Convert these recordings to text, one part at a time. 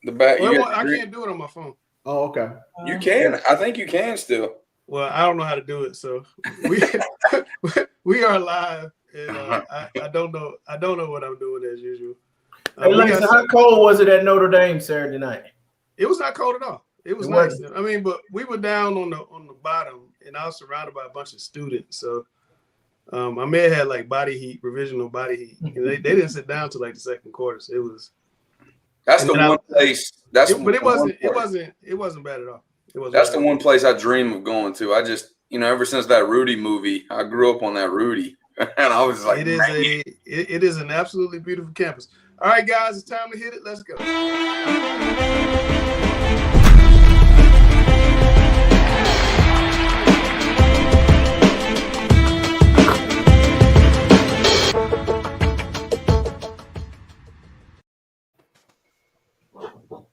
The back. Well, I can't do it on my phone. Oh, okay. You can. I think you can still. Well, I don't know how to do it, so we are live, and I don't know what I'm doing as usual. Hey, Lisa, how cold was it at Notre Dame Saturday night? It was not cold at all. It was nice. I mean, but we were down on the bottom, and I was surrounded by a bunch of students, so I may have had like provisional body heat. And they didn't sit down till like the second quarter, so it was. That's the one place. But it wasn't bad at all. That's the one place I dream of going to. I just, ever since that Rudy movie, I grew up on that Rudy, and I was like, it is an absolutely beautiful campus. All right, guys, it's time to hit it. Let's go.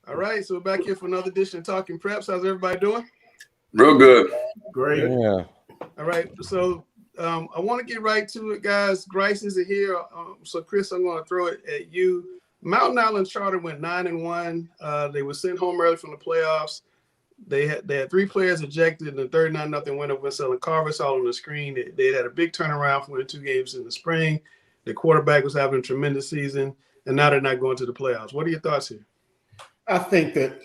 All right, so we're back here for another edition of Talking Preps. How's everybody doing? Real good. Great. Yeah. All right, so I want to get right to it, guys. Grice isn't here, so Chris, I'm going to throw it at you. Mountain Island Charter went 9-1. They were sent home early from the playoffs. They had 3 players ejected in the 39-0 win over Selling Carver. Saw on the screen. They had a big turnaround from winning 2 games in the spring. The quarterback was having a tremendous season, and now they're not going to the playoffs. What are your thoughts here? I think that,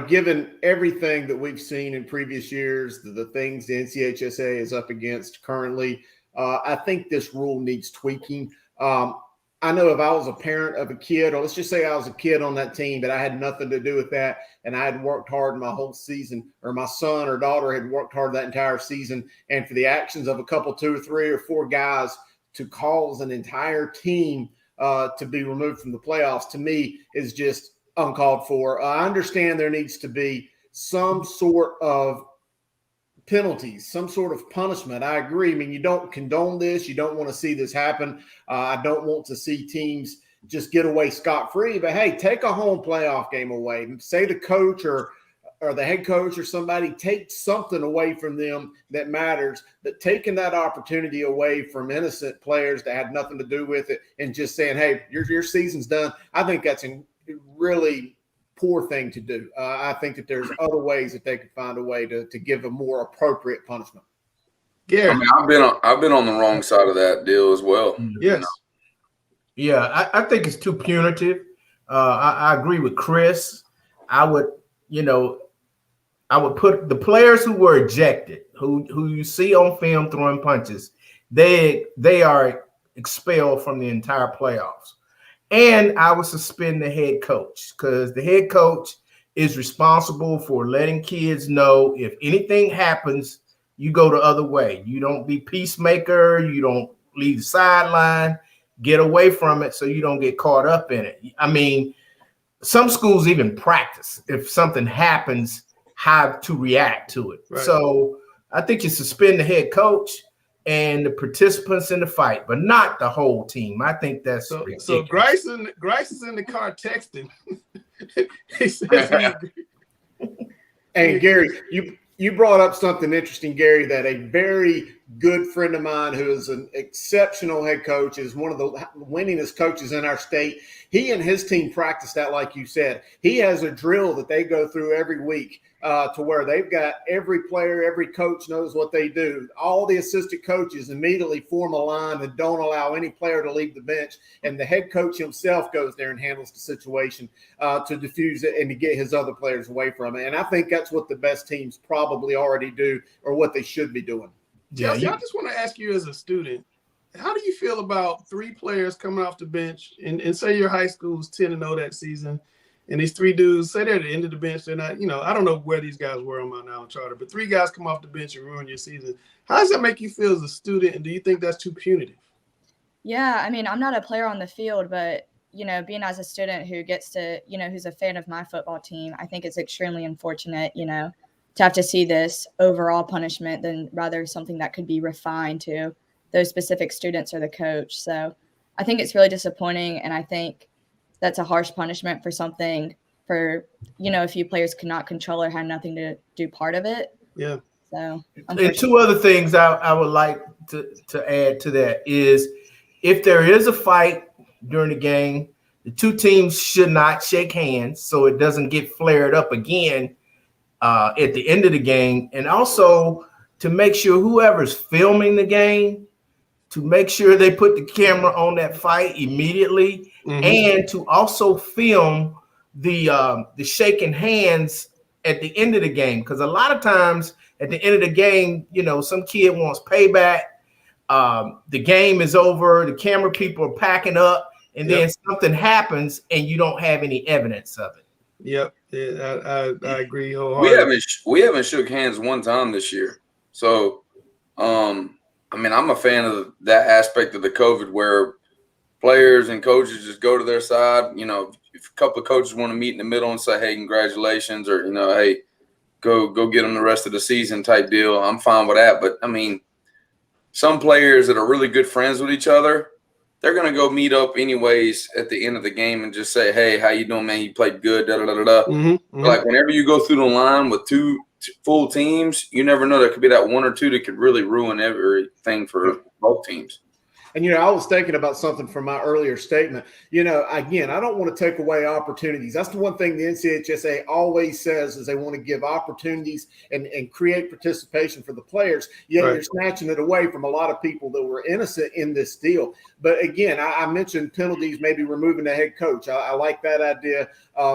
given everything that we've seen in previous years, the things the NCHSAA is up against currently, I think this rule needs tweaking. I know if I was a parent of a kid, or let's just say I was a kid on that team, but I had nothing to do with that, and I had worked hard my whole season, or my son or daughter had worked hard that entire season, and for the actions of a couple, 2 or 3 or 4 guys to cause an entire team to be removed from the playoffs, to me, is just uncalled for. I understand there needs to be some sort of penalties, some sort of punishment. I agree. I mean, you don't condone this. You don't want to see this happen. I don't want to see teams just get away scot-free. But, hey, take a home playoff game away. Say the coach or the head coach or somebody takes something away from them that matters, but taking that opportunity away from innocent players that had nothing to do with it and just saying, hey, your season's done, I think that's really poor thing to do. I think that there's other ways that they could find a way to give a more appropriate punishment. Yeah, I mean, I've been on the wrong side of that deal as well. Yes. Yeah, I think it's too punitive. I agree with Chris. I would put the players who were ejected, who you see on film throwing punches, they are expelled from the entire playoffs. And I would suspend the head coach, because the head coach is responsible for letting kids know if anything happens, you go the other way. You don't be peacemaker. You don't leave the sideline. Get away from it so you don't get caught up in it. I mean, some schools even practice if something happens, how to react to it. Right. So I think you suspend the head coach and the participants in the fight, but not the whole team. I think that's ridiculous. So Grice is in the car texting. He says, hey, Gary, you brought up something interesting, Gary, that a very good friend of mine who is an exceptional head coach, is one of the winningest coaches in our state. He and his team practice that, like you said. He has a drill that they go through every week to where they've got every player, every coach knows what they do. All the assistant coaches immediately form a line and don't allow any player to leave the bench. And the head coach himself goes there and handles the situation to diffuse it and to get his other players away from it. And I think that's what the best teams probably already do, or what they should be doing. Yeah, I just want to ask you as a student, how do you feel about 3 players coming off the bench and say your high school's 10-0 that season, and these 3 dudes, say they're at the end of the bench, they're not, I don't know where these guys were on Mountain Island Charter, but 3 guys come off the bench and ruin your season. How does that make you feel as a student, and do you think that's too punitive? Yeah, I mean, I'm not a player on the field, but, being as a student who gets to, who's a fan of my football team, I think it's extremely unfortunate, to have to see this overall punishment than rather something that could be refined to those specific students or the coach. So I think it's really disappointing, and I think that's a harsh punishment for something for, a few players could not control or had nothing to do part of it. Yeah. So and 2 other things I would like to add to that is, if there is a fight during the game, The two teams should not shake hands so it doesn't get flared up again at the end of the game. And also to make sure whoever's filming the game, to make sure they put the camera on that fight immediately, and to also film the shaking hands at the end of the game. Because a lot of times at the end of the game, some kid wants payback. The game is over. The camera people are packing up, and then something happens, and you don't have any evidence of it. Yep, yeah, I agree wholeheartedly. We haven't shook hands one time this year. So, I'm a fan of that aspect of the COVID where players and coaches just go to their side. If a couple of coaches want to meet in the middle and say, "Hey, congratulations," or "Hey, go get them the rest of the season" type deal, I'm fine with that. But some players that are really good friends with each other, they're gonna go meet up anyways at the end of the game and just say, "Hey, how you doing, man? You played good." Da da da da. Like whenever you go through the line with two full teams, you never know. There could be that one or two that could really ruin everything for both teams. And, I was thinking about something from my earlier statement. Again, I don't want to take away opportunities. That's the one thing the NCHSAA always says is they want to give opportunities and create participation for the players. Yet You're snatching it away from a lot of people that were innocent in this deal. But again, I mentioned penalties, maybe removing the head coach. I like that idea,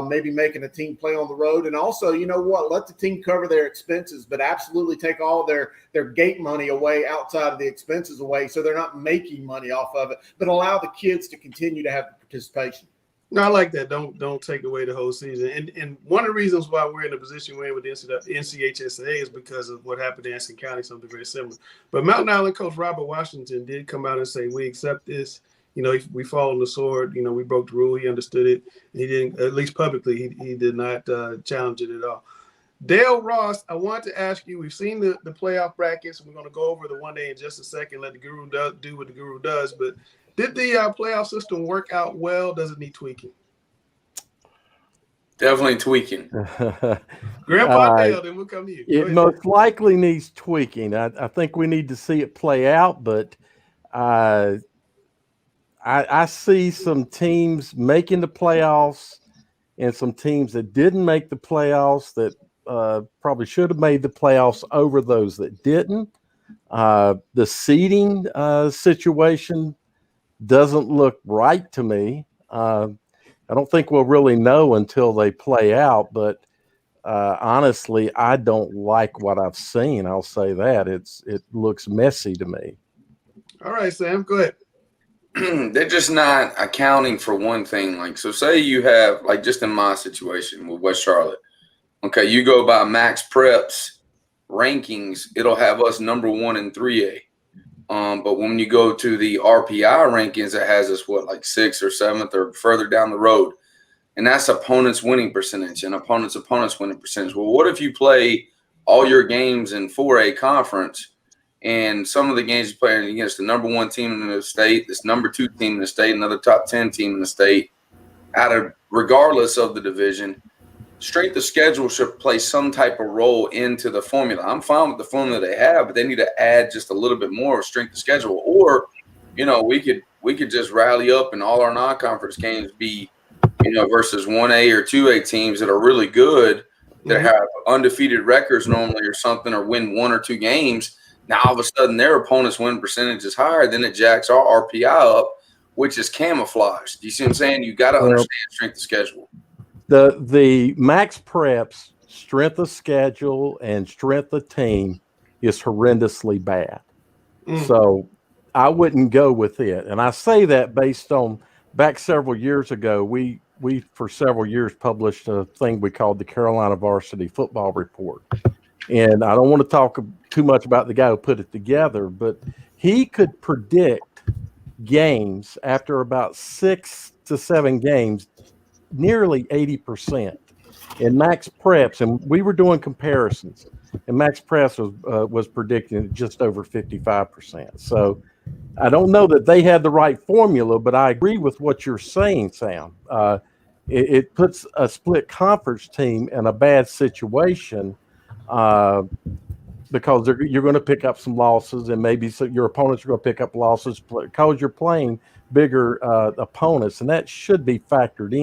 maybe making a team play on the road. And also, let the team cover their expenses, but absolutely take all their gate money away outside of the expenses away so they're not making money off of it, but allow the kids to continue to have participation. No, I like that. Don't take away the whole season. And one of the reasons why we're in the position we're in with the NCHSAA is because of what happened in Anson County, something very similar. But Mountain Island coach Robert Washington did come out and say, we accept this. We fall on the sword. We broke the rule. He understood it. He didn't, at least publicly, he did not challenge it at all. Dale Ross, I want to ask you, we've seen the playoff brackets. We're going to go over the one day in just a second, let the guru do what the guru does. But did the playoff system work out well? Does it need tweaking? Definitely tweaking. Grandpa Dale, then we'll come to you. It most likely needs tweaking. I think we need to see it play out, but I see some teams making the playoffs and some teams that didn't make the playoffs that probably should have made the playoffs over those that didn't. The seeding situation doesn't look right to me. I don't think we'll really know until they play out, but honestly, I don't like what I've seen. I'll say that. It looks messy to me. All right, Sam, go ahead. They're just not accounting for one thing. So say you have, just in my situation with West Charlotte, okay, you go by Max Prep's rankings, it'll have us number 1 in 3A. But when you go to the RPI rankings, it has us 6th or 7th or further down the road. And that's opponents' winning percentage and opponents' winning percentage. Well, what if you play all your games in 4A conference and some of the games you're playing against the number 1 team in the state, this number 2 team in the state, another top 10 team in the state, regardless of the division, strength of schedule should play some type of role into the formula. I'm fine with the formula they have, but they need to add just a little bit more strength of schedule. Or, we could just rally up and all our non-conference games be, versus 1A or 2A teams that are really good, that have undefeated records normally or something, or win 1 or 2 games. Now, all of a sudden, their opponent's win percentage is higher. Then it jacks our RPI up, which is camouflaged. Do you see what I'm saying? You got to understand strength of schedule. The Max Prep's strength of schedule and strength of team is horrendously bad. So I wouldn't go with it. And I say that based on back several years ago, we for several years published a thing we called the Carolina Varsity Football Report. And I don't want to talk too much about the guy who put it together, but he could predict games after about 6 to 7 games, nearly 80%. In Max Preps, and we were doing comparisons, and Max Preps was predicting just over 55%. So I don't know that they had the right formula, but I agree with what you're saying, Sam. It puts a split conference team in a bad situation because you're going to pick up some losses, and maybe your opponents are going to pick up losses because you're playing bigger opponents, and that should be factored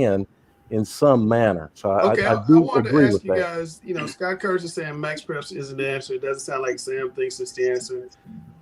in some manner. So Okay, I I do wanted agree to ask with you that. guys, Scott Kurtz is saying max preps isn't the answer. It doesn't sound like Sam thinks it's the answer.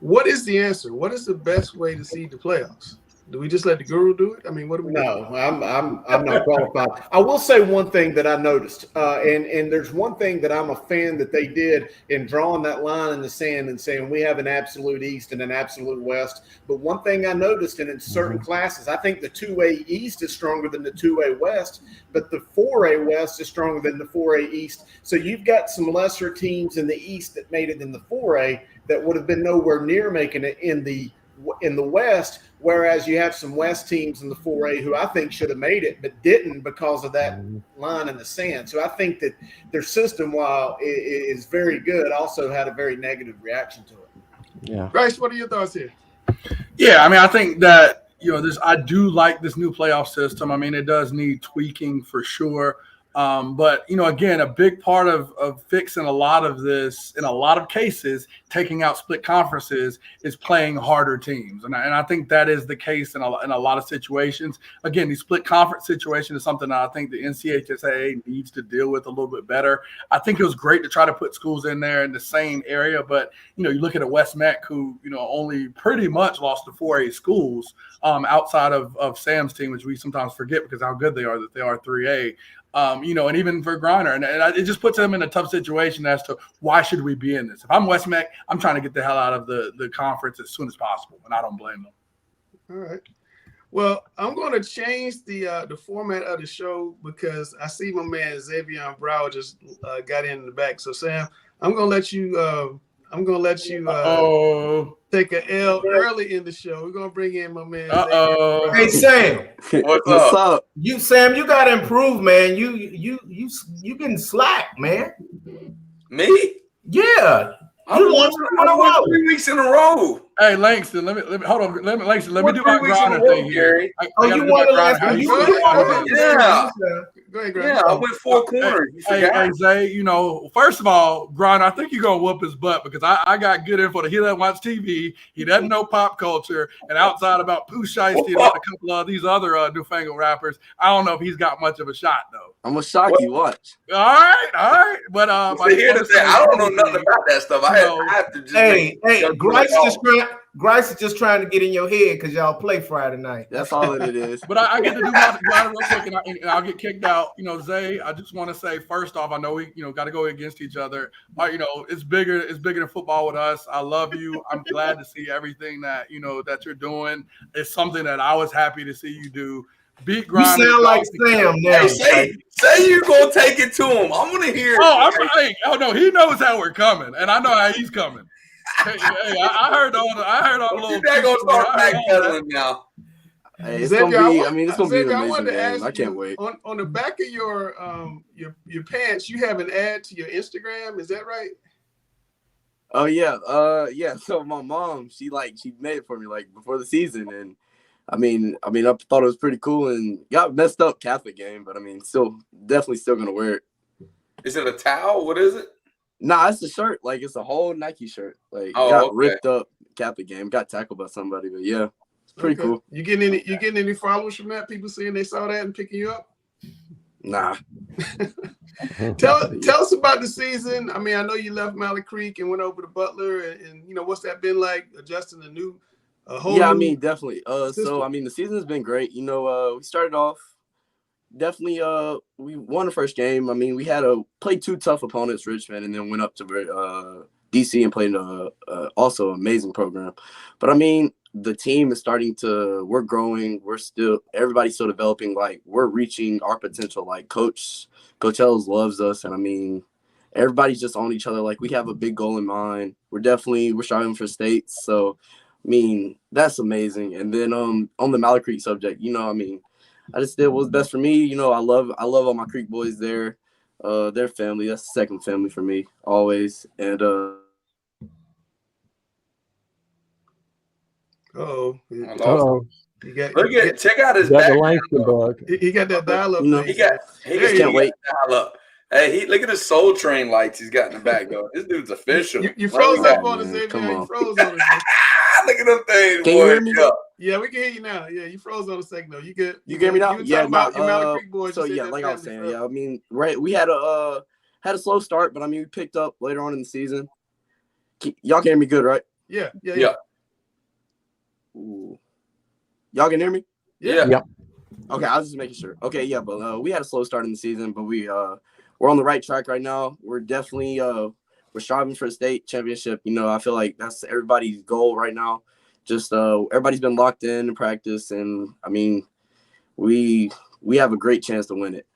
What is the answer? What is the best way to seed the playoffs? Do we just let the guru do it? I mean, what do we do? No, I'm not qualified. I will say one thing that I noticed, and there's one thing that I'm a fan that they did in drawing that line in the sand and saying we have an absolute East and an absolute West. But one thing I noticed, and in certain classes, I think the 2A East is stronger than the 2A West, but the 4A West is stronger than the 4A East. So you've got some lesser teams in the East that made it in the 4A that would have been nowhere near making it in the West, whereas you have some West teams in the 4A who I think should have made it but didn't because of that line in the sand. So I think that their system, while it is very good, also had a very negative reaction to it. Yeah. Grice, what are your thoughts here? Yeah, I mean, I think that I do like this new playoff system. I mean, it does need tweaking for sure. But again, a big part of fixing a lot of this, in a lot of cases, taking out split conferences, is playing harder teams, and I think that is the case in a lot of situations. Again, the split conference situation is something that I think the NCHSAA needs to deal with a little bit better. I think it was great to try to put schools in there in the same area, but you look at a West Mech who only pretty much lost to 4A schools outside of Sam's team, which we sometimes forget because how good they are, that they are 3A. And even for Griner, and it just puts them in a tough situation as to why should we be in this. If I'm West Mech, I'm trying to get the hell out of the conference as soon as possible, and I don't blame them. All right. Well, I'm going to change the format of the show because I see my man Xavier Brow just got in the back. So Sam, I'm going to let you. Take an L early in the show. We're gonna bring in my man. Hey Sam, What's up? Sam, you gotta improve, man. You getting slack, man. Me? Yeah. I won 3 weeks in a row. Hey Langston, let me hold on. Langston, let me do my Griner thing here. You won the last one. Yeah. Go ahead, Yeah, I went 4 corners. Hey, Zay, first of all, Griner, I think you're gonna whoop his butt because I got good info that he doesn't watch TV, he doesn't know pop culture, and outside about Pooh Shiesty and a couple of these other newfangled rappers, I don't know if he's got much of a shot though. I'm gonna shock you. Watch. All right. But I don't know nothing about that stuff. I have to just Grice is just trying to get in your head because y'all play Friday night. That's all it is. But I get to do my Griner real quick, and I'll get kicked out. Zay, I just want to say first off, I know we got to go against each other. It's bigger than football with us. I love you. I'm glad to see everything that that you're doing. It's something that I was happy to see you do. Beat Griner. You sound like Sam now. Hey, say you're gonna take it to him. I want to hear. Oh no, he knows how we're coming, and I know how he's coming. Hey, I heard all the little. You're not gonna start backpedaling now. Hey, it's gonna be. It's gonna be an I amazing wanted to game. ask I can't you, wait. On the back of your pants, you have an ad to your Instagram. Is that right? Oh yeah, yeah. So my mom, she made it for me before the season, and I thought it was pretty cool, and got messed up Catholic game, but definitely still gonna wear it. Is it a towel? What is it? Nah, it's a shirt. It's a whole Nike shirt. Ripped up Catholic game. Got tackled by somebody, but yeah, it's pretty cool. You getting any followers from that? People saying they saw that and picking you up? Nah. Tell us about the season. I know you left Malley Creek and went over to Butler, and what's that been like adjusting the new whole? Yeah, new definitely. system? So the season has been great. We started off. Definitely, we won the first game. We had played 2 tough opponents, Richmond, and then went up to DC and played also amazing program. But the team is starting to. We're growing. Everybody's still developing. We're reaching our potential. Coach Ellis loves us, and everybody's just on each other. We have a big goal in mind. We're striving for states. So, that's amazing. And then on the Malley Creek subject, I just did what was best for me. I love all my Creek boys there. Their family. That's the second family for me, always. And check out his back. He got that dial up. He just can't wait. Dial up. Hey, look at the Soul Train lights he's got in the back. This dude's official. You froze up on us, Xavier. You froze on us. Look at them things. Can you hear me? Yeah, we can hear you now. Yeah, you froze on a second though. You good? You get me now? You were Yeah, talking about your Mountain Creek boys. So You said yeah, that like I was family saying, forever. yeah. I mean, right, we had a slow start, but I mean, we picked up later on in the season. Y'all can hear me good, right? Yeah. Ooh. Y'all can hear me? Yeah. Yep. Okay, I was just making sure. Okay, yeah, but we had a slow start in the season, but we're on the right track right now. We're definitely we're striving for a state championship. You know, I feel like that's everybody's goal right now. Just everybody's been locked in practice, and I mean, we have a great chance to win it.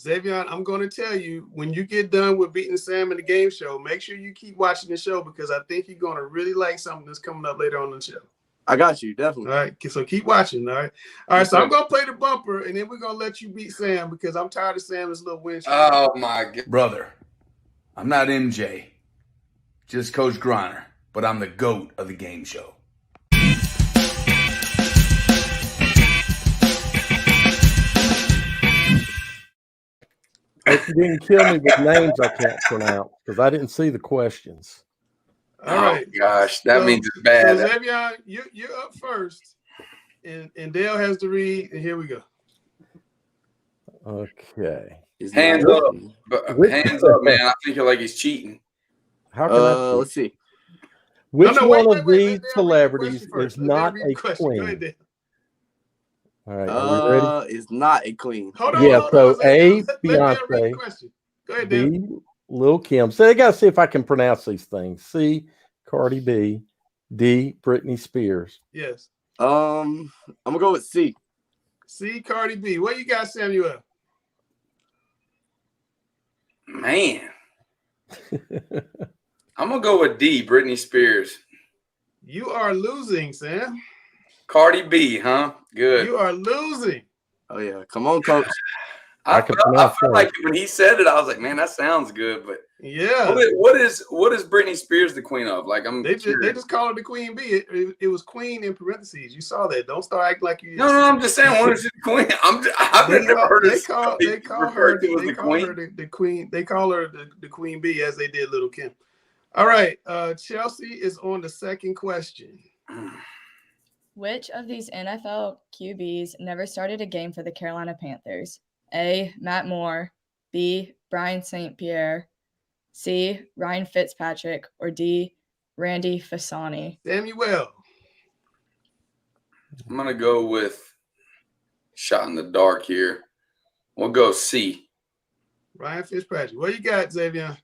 Xavier, I'm going to tell you, when you get done with beating Sam in the game show, make sure you keep watching the show because I think you're going to really like something that's coming up later on in the show. I got you, definitely. All right, so keep watching, all right? All right, so I'm going to play the bumper, and then we're going to let you beat Sam because I'm tired of Sam's little win streak. Oh, my God. Brother, I'm not MJ, just Coach Griner, but I'm the GOAT of the game show. But you didn't kill me with names I can't pronounce because I didn't see the questions. All right. Gosh, that means it's bad. So Xavier, you're up first, and Dale has to read, and here we go. Okay. Hands up, hands up, man. I think like he's cheating. How can I? Let's see. Which wait, one of wait, these let Dale celebrities read the question is not a Go queen? ahead, Dale. All right, are we ready? Is not a queen. Hold on. Yeah, so Let A, Dale read the Beyonce, question. Go ahead, Dale. B, Lil Kim. So I got to see if I can pronounce these things. C, Cardi B, D, Britney Spears. Yes. I'm gonna go with C. C, Cardi B. What you got, Samuel? Man. I'm going to go with D, Britney Spears. You are losing, Sam. Cardi B, huh? Good. You are losing. Oh yeah, come on, coach. I feel like when he said it, I was like, man, that sounds good. But yeah, what is Britney Spears the queen of? Like, they just call her the queen bee. It was queen in parentheses. You saw that. Don't start acting like you. No, I'm just saying, what is the queen? I've never heard they call her the queen. They call her the queen bee as they did Little Kim. All right, Chelsea is on the second question. Which of these NFL QBs never started a game for the Carolina Panthers? A, Matt Moore, B, Brian St. Pierre, C, Ryan Fitzpatrick, or D, Randy Fasani? Samuel. I'm going to go with shot in the dark here. We'll go C. Ryan Fitzpatrick. What you got, Xavier?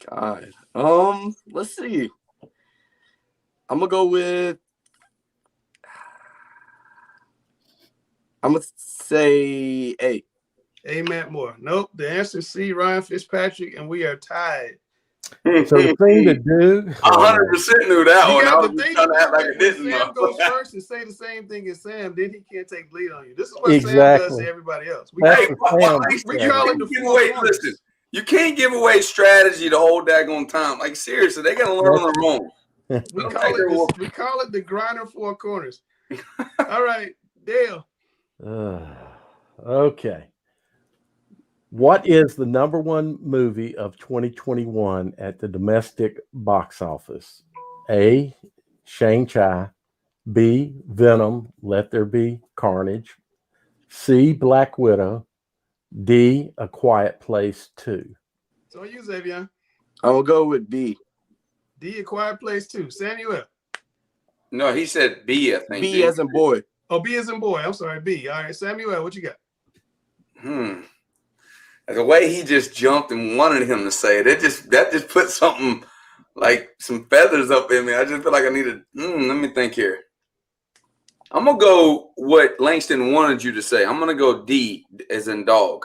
God. Let's see. I'm gonna go with. I'm gonna say A. A, Matt Moore. Nope. The answer is C, Ryan Fitzpatrick, and we are tied. So the thing to do, 100% knew that one. I was the thing trying to act like it when didn't Sam know. goes first and say the same thing as Sam, then he can't take the lead on you. This is what Sam does to everybody else. We call it the four corners. Listen, you can't give away strategy the whole daggone time. Like, seriously, they got to learn on their own. We call it the grinder four corners. All right, Dale. Okay. What is the number one movie of 2021 at the domestic box office? A, Shang-Chi, B, Venom, Let There Be Carnage, C, Black Widow, D, A Quiet Place 2. So you, Xavier. I will go with B. D, A Quiet Place 2. Samuel. No, he said B, I think. B as in boy. Oh, B as in boy. I'm sorry, B. All right, Samuel, what you got? The way he just jumped and wanted him to say it, that just put something like some feathers up in me. I just feel like I need to. Let me think here. I'm gonna go what Langston wanted you to say. I'm gonna go D as in dog.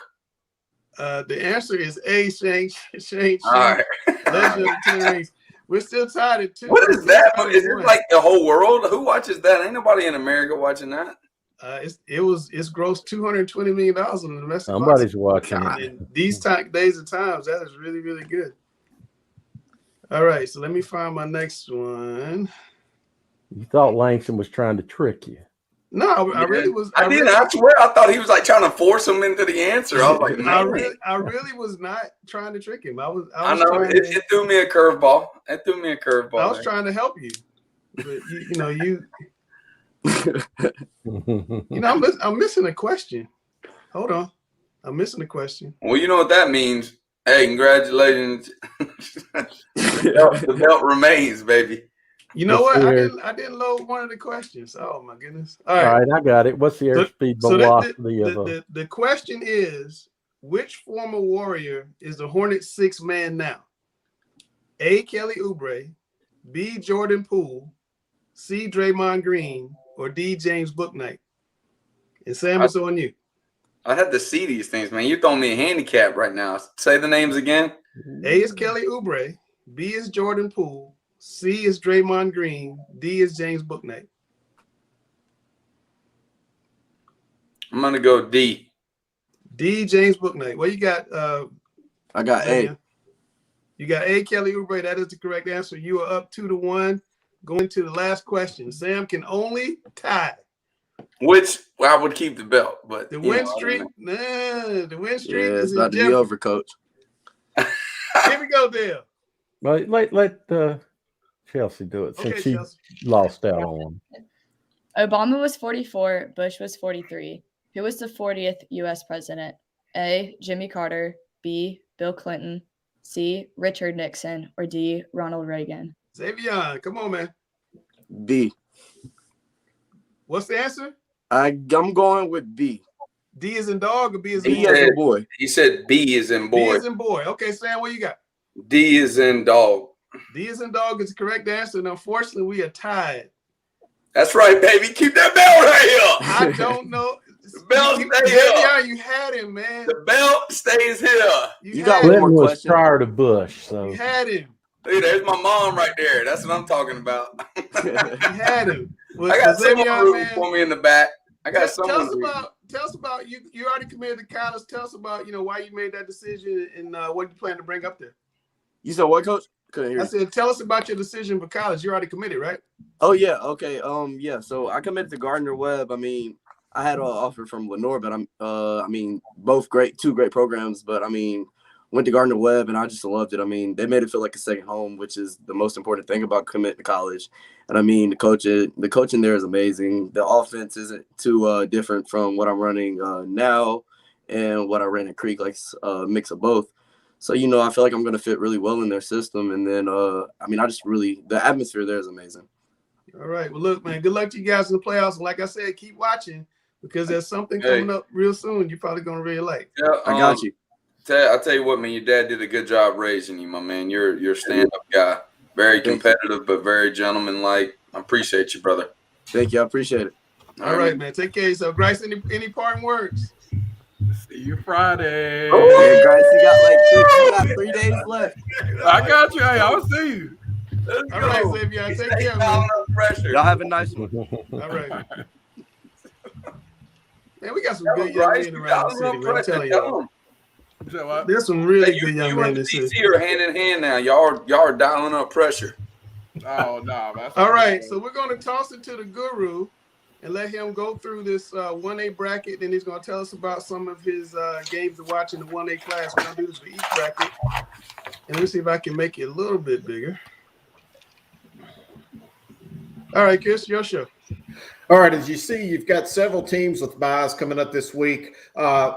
The answer is A, Shang-Chi. All right. Legend of the Ten Rings. We're still tied at 2. What is that? Is it like the whole world? Who watches that? Ain't nobody in America watching that. It's grossed $220 million on the domestic. Somebody's watching it. In these days and times, that is really, really good. All right, so let me find my next one. You thought Langston was trying to trick you. No, I really was. I swear I thought he was like trying to force him into the answer. I was like, man. I really was not trying to trick him. I know it threw me a curveball. I was trying to help you, but you You know, I'm missing a question. Hold on. I'm missing a question. Well, you know what that means. Hey, congratulations. The belt remains, baby. You know What's what? the I didn't load one of the questions. Oh my goodness. All right, I got it. What's the airspeed velocity of the question is, which former Warrior is the Hornets' sixth man now? A. Kelly Oubre, B. Jordan Poole, C. Draymond Green, or D. James Bouknight? And Sam, it's on you. I had to see these things, man. You're throwing me a handicap right now. Say the names again. A is Kelly Oubre, B is Jordan Poole, C is Draymond Green, D is James Bouknight. I'm gonna go D. D, James Bouknight. Well, you got I got A. You got A, Kelly Oubre. That is the correct answer. You are up 2-1. Going to the last question. Sam can only tie. Which I would keep the belt, but The win streak, the win streak Yeah, is it's about to be over, Coach. Here we go, Dale. Well, let Chelsea do it since she lost out on one. Obama was 44, Bush was 43. Who was the 40th U.S. president? A. Jimmy Carter, B. Bill Clinton, C. Richard Nixon, or D. Ronald Reagan? Xavier, come on, man. B. What's the answer? I'm going with B. D is in dog or B is in B as in boy. He said B is in boy. B is in boy. Okay, Sam, what you got? D is in dog. D is in dog is the correct answer, and unfortunately, we are tied. That's right, baby. Keep that belt right here. I don't know. The belt stays here. You had him, man. The belt stays here. You got one Clinton more was question. prior to Bush, so You had him. Hey, there's my mom right there. That's what I'm talking about. You had him. I got someone rooting for me in the back. I got someone. Tell us about you. You already committed to college. Tell us about why you made that decision and what you plan to bring up there. You said what, Coach? Couldn't hear you. I said, tell us about your decision for college. You already committed, right? Oh yeah, okay. Yeah. So I committed to Gardner Webb. I mean, I had an offer from Lenore, but both two great programs. But went to Gardner Webb and I just loved it. I mean, they made it feel like a second home, which is the most important thing about committing to college. And the coaching there is amazing. The offense isn't too different from what I'm running now and what I ran at Creek, like a mix of both. So, I feel like I'm going to fit really well in their system. And then, the atmosphere there is amazing. All right. Well, look, man, good luck to you guys in the playoffs. And like I said, keep watching because there's something coming up real soon you're probably going to really like. Yeah, I got you. I'll tell you what, man, your dad did a good job raising you, my man. You're a stand-up guy. Very competitive, but very gentleman-like. I appreciate you, brother. Thank you. I appreciate it. All right, man. Take care of yourself. Grice, any parting words? See you Friday. Oh, Grice, you got 3 days left. I got you. Hey, I'll see you. All right, Xavier. Take care, man. Y'all have a nice one. All right. Man, we got some good young men around the city, man. I'm telling y'all. There's some really good young men in the city. You are hand in hand now. Y'all are dialing up pressure. Oh, no. All right, so we're going to toss it to the guru and let him go through this 1A bracket. Then he's going to tell us about some of his games to watch in the 1A class. We're going to do this for each bracket. And let me see if I can make it a little bit bigger. All right, Chris, your show. All right, as you see, you've got several teams with buys coming up this week.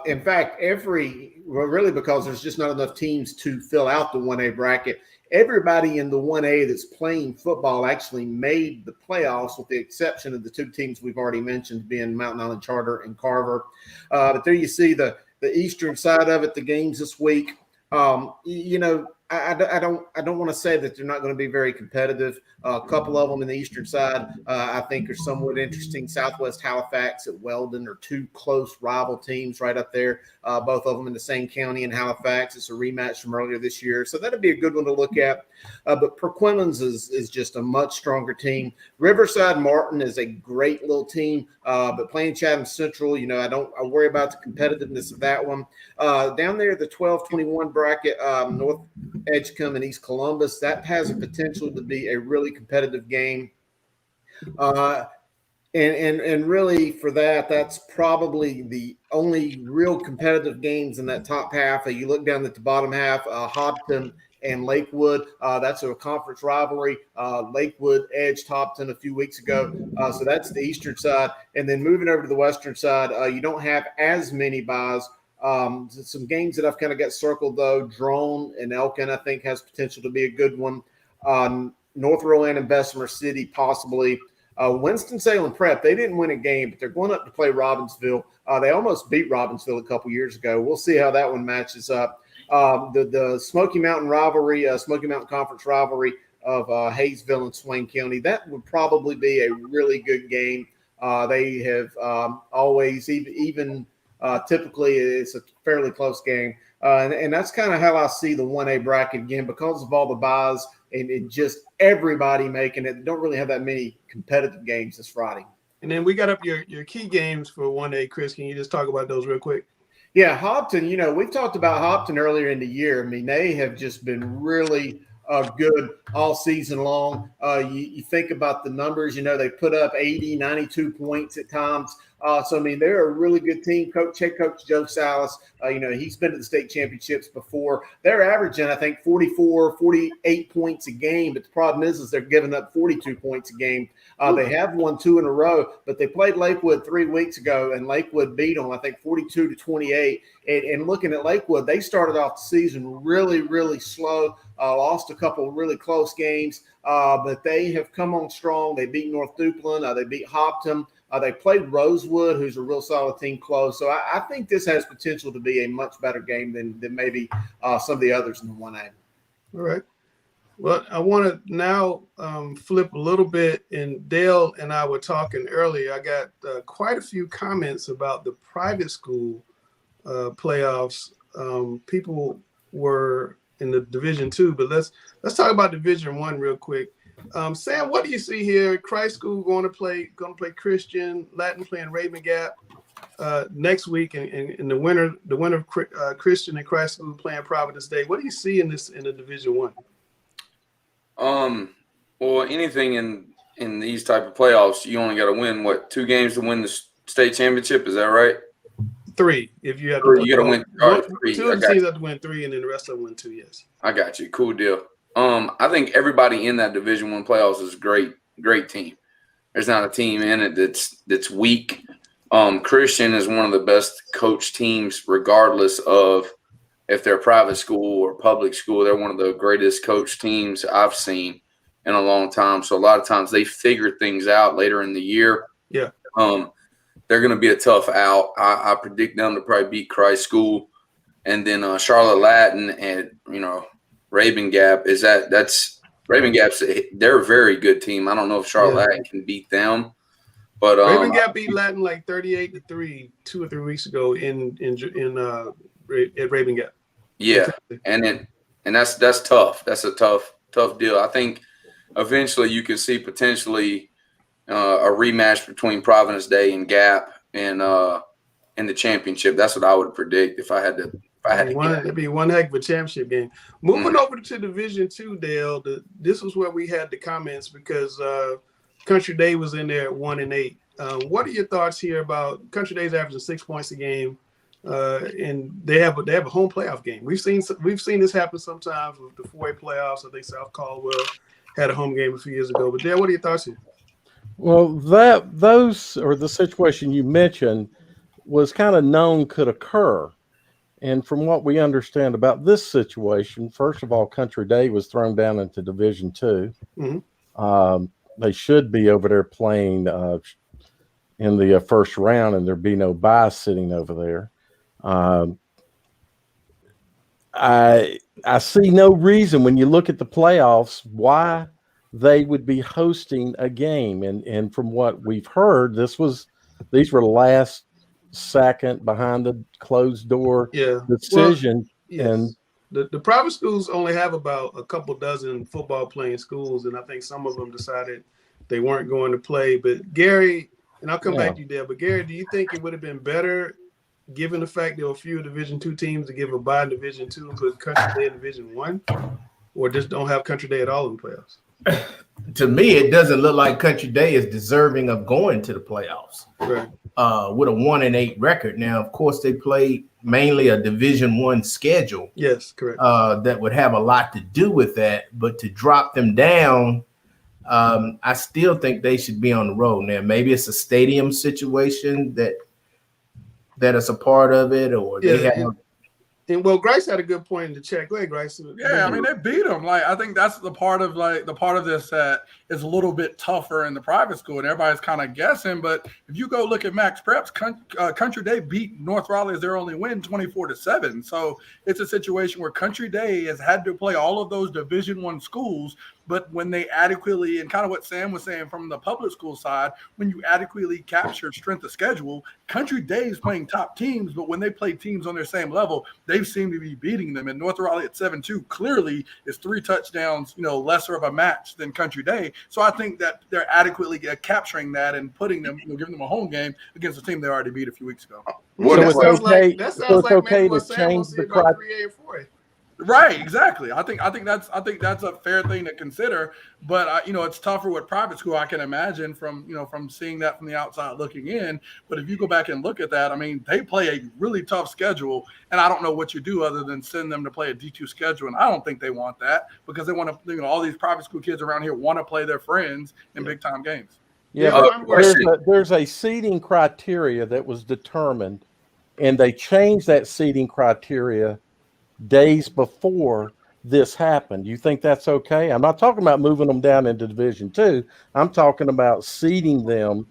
In fact, really because there's just not enough teams to fill out the 1A bracket, everybody in the 1A that's playing football actually made the playoffs with the exception of the two teams we've already mentioned being Mountain Island Charter and Carver. But there you see the eastern side of it, the games this week. I don't want to say that they're not going to be very competitive. A couple of them in the eastern side, I think, are somewhat interesting. Southwest Halifax at Weldon are two close rival teams right up there. Both of them in the same county in Halifax. It's a rematch from earlier this year, so that'd be a good one to look at. But Perquimans is just a much stronger team. Riverside Martin is a great little team, but playing Chatham Central, I worry about the competitiveness of that one. Down there, the 12-21 bracket, North Edgecombe and East Columbus, that has a potential to be a really competitive game. And really for that's probably the only real competitive games in that top half. You look down at the bottom half, Hobton and Lakewood. That's a conference rivalry. Lakewood edged Hopton a few weeks ago. So that's the eastern side. And then moving over to the western side, you don't have as many buys. Some games that I've kind of got circled, though. Drone and Elkin, I think, has potential to be a good one. North Rowan and Bessemer City, possibly. Winston-Salem Prep, they didn't win a game, but they're going up to play Robbinsville. They almost beat Robbinsville a couple years ago. We'll see how that one matches up. The Smoky Mountain rivalry, Smoky Mountain Conference rivalry of Hayesville and Swain County, that would probably be a really good game. They have always, even typically, it's a fairly close game. And that's kind of how I see the 1A bracket again, because of all the buys and just everybody making it. Don't really have that many competitive games this Friday. And then we got up your key games for 1A, Chris. Can you just talk about those real quick? Yeah, Hopton, we've talked about Hopton earlier in the year. I mean, they have just been really good all season long. You think about the numbers, they put up 80, 92 points at times. So, I mean, they're a really good team. Head coach Joe Salas, he's been to the state championships before. They're averaging, I think, 44, 48 points a game. But the problem is they're giving up 42 points a game. They have won 2 in a row, but they played Lakewood 3 weeks ago, and Lakewood beat them, I think, 42-28. And looking at Lakewood, they started off the season really, really slow, lost a couple of really close games, but they have come on strong. They beat North Duplin. They beat Hopton. They played Rosewood, who's a real solid team, close. So I think this has potential to be a much better game than maybe some of the others in the 1A. All right. Well, I want to now flip a little bit. And Dale and I were talking earlier. I got quite a few comments about the private school playoffs. People were in the Division II, but let's talk about Division I real quick. Sam, what do you see here? Christ School going to play Christian, Latin playing Raven Gap next week, and the winner of Christian and Christ School playing Providence Day. What do you see in the Division I? Well, anything in these type of playoffs, you only got to win 2 games to win the state championship. Is that right? 3. If you have to, you got to win. All right, 3. 2 of the teams have to win 3, and then the rest of them win 2. Yes. I got you. Cool deal. I think everybody in that Division I playoffs is a great team. There's not a team in it that's weak. Christian is one of the best coached teams, regardless of if they're private school or public school. They're one of the greatest coached teams I've seen in a long time. So a lot of times they figure things out later in the year. Yeah. They're going to be a tough out. I predict them to probably beat Christ School, and then Charlotte Latin and Raven Gap that's Raven Gap's. They're a very good team. I don't know if Charlotte Latin can beat them, but Raven Gap beat Latin like 38-3 2 or 3 weeks ago at Raven Gap. Yeah, and that's tough. That's a tough deal. I think eventually you can see potentially a rematch between Providence Day and Gap in the championship. That's what I would predict if I had to. It'd be one heck of a championship game. Moving over to Division II, Dale. This was where we had the comments because Country Day was in there at 1-8. What are your thoughts here about Country Day's averaging 6 points a game, and they have a home playoff game. We've seen this happen sometimes with the 4A playoffs. I think South Caldwell had a home game a few years ago. But Dale, what are your thoughts here? Well, the situation you mentioned was kind of known could occur. And from what we understand about this situation, first of all, Country Day was thrown down into Division II. Mm-hmm. They should be over there playing in the first round, and there'd be no bye sitting over there. I see no reason when you look at the playoffs why they would be hosting a game. And from what we've heard, these were last second behind the closed door decision. Well, yes. And the private schools only have about a couple dozen football playing schools, and I think some of them decided they weren't going to play. But Gary, and I'll come back to you there, but Gary, do you think it would have been better, given the fact there were fewer Division II teams, to give a bye in Division II and put Country Day in Division I, or just don't have Country Day at all in the playoffs? To me, it doesn't look like Country Day is deserving of going to the playoffs. Right. With a 1-8 record. Now, of course, they played mainly a Division I schedule. Yes, correct. That would have a lot to do with that. But to drop them down, I still think they should be on the road. Now, maybe it's a stadium situation that is a part of it, or they have. And well, Grice had a good point in the chat. Go ahead, Grice. Yeah, I mean, they beat them. Like, I think that's the part of this that is a little bit tougher in the private school, and everybody's kind of guessing. But if you go look at Max Preps, Country Day beat North Raleigh as their only win, 24-7. So it's a situation where Country Day has had to play all of those Division I schools. But when they adequately, and kind of what Sam was saying from the public school side, when you adequately capture strength of schedule, Country Day is playing top teams, but when they play teams on their same level, they seem to be beating them. And North Raleigh at 7-2 clearly is 3 touchdowns, lesser of a match than Country Day. So I think that they're adequately capturing that and putting them, giving them a home game against a team they already beat a few weeks ago. Well, So it's okay. That So sounds it's like okay maybe to what Sam change wants to the see about criteria. 3A and 4A. Right, exactly. I think that's a fair thing to consider, but it's tougher with private school. I can imagine from seeing that from the outside looking in. But if you go back and look at that, I mean, they play a really tough schedule, and I don't know what you do other than send them to play a D2 schedule. And I don't think they want that because they want to. All these private school kids around here want to play their friends in big time games. Yeah, but there's a seeding criteria that was determined, and they changed that seeding criteria days before this happened. You think that's okay? I'm not talking about moving them down into Division II. I'm talking about seeding them,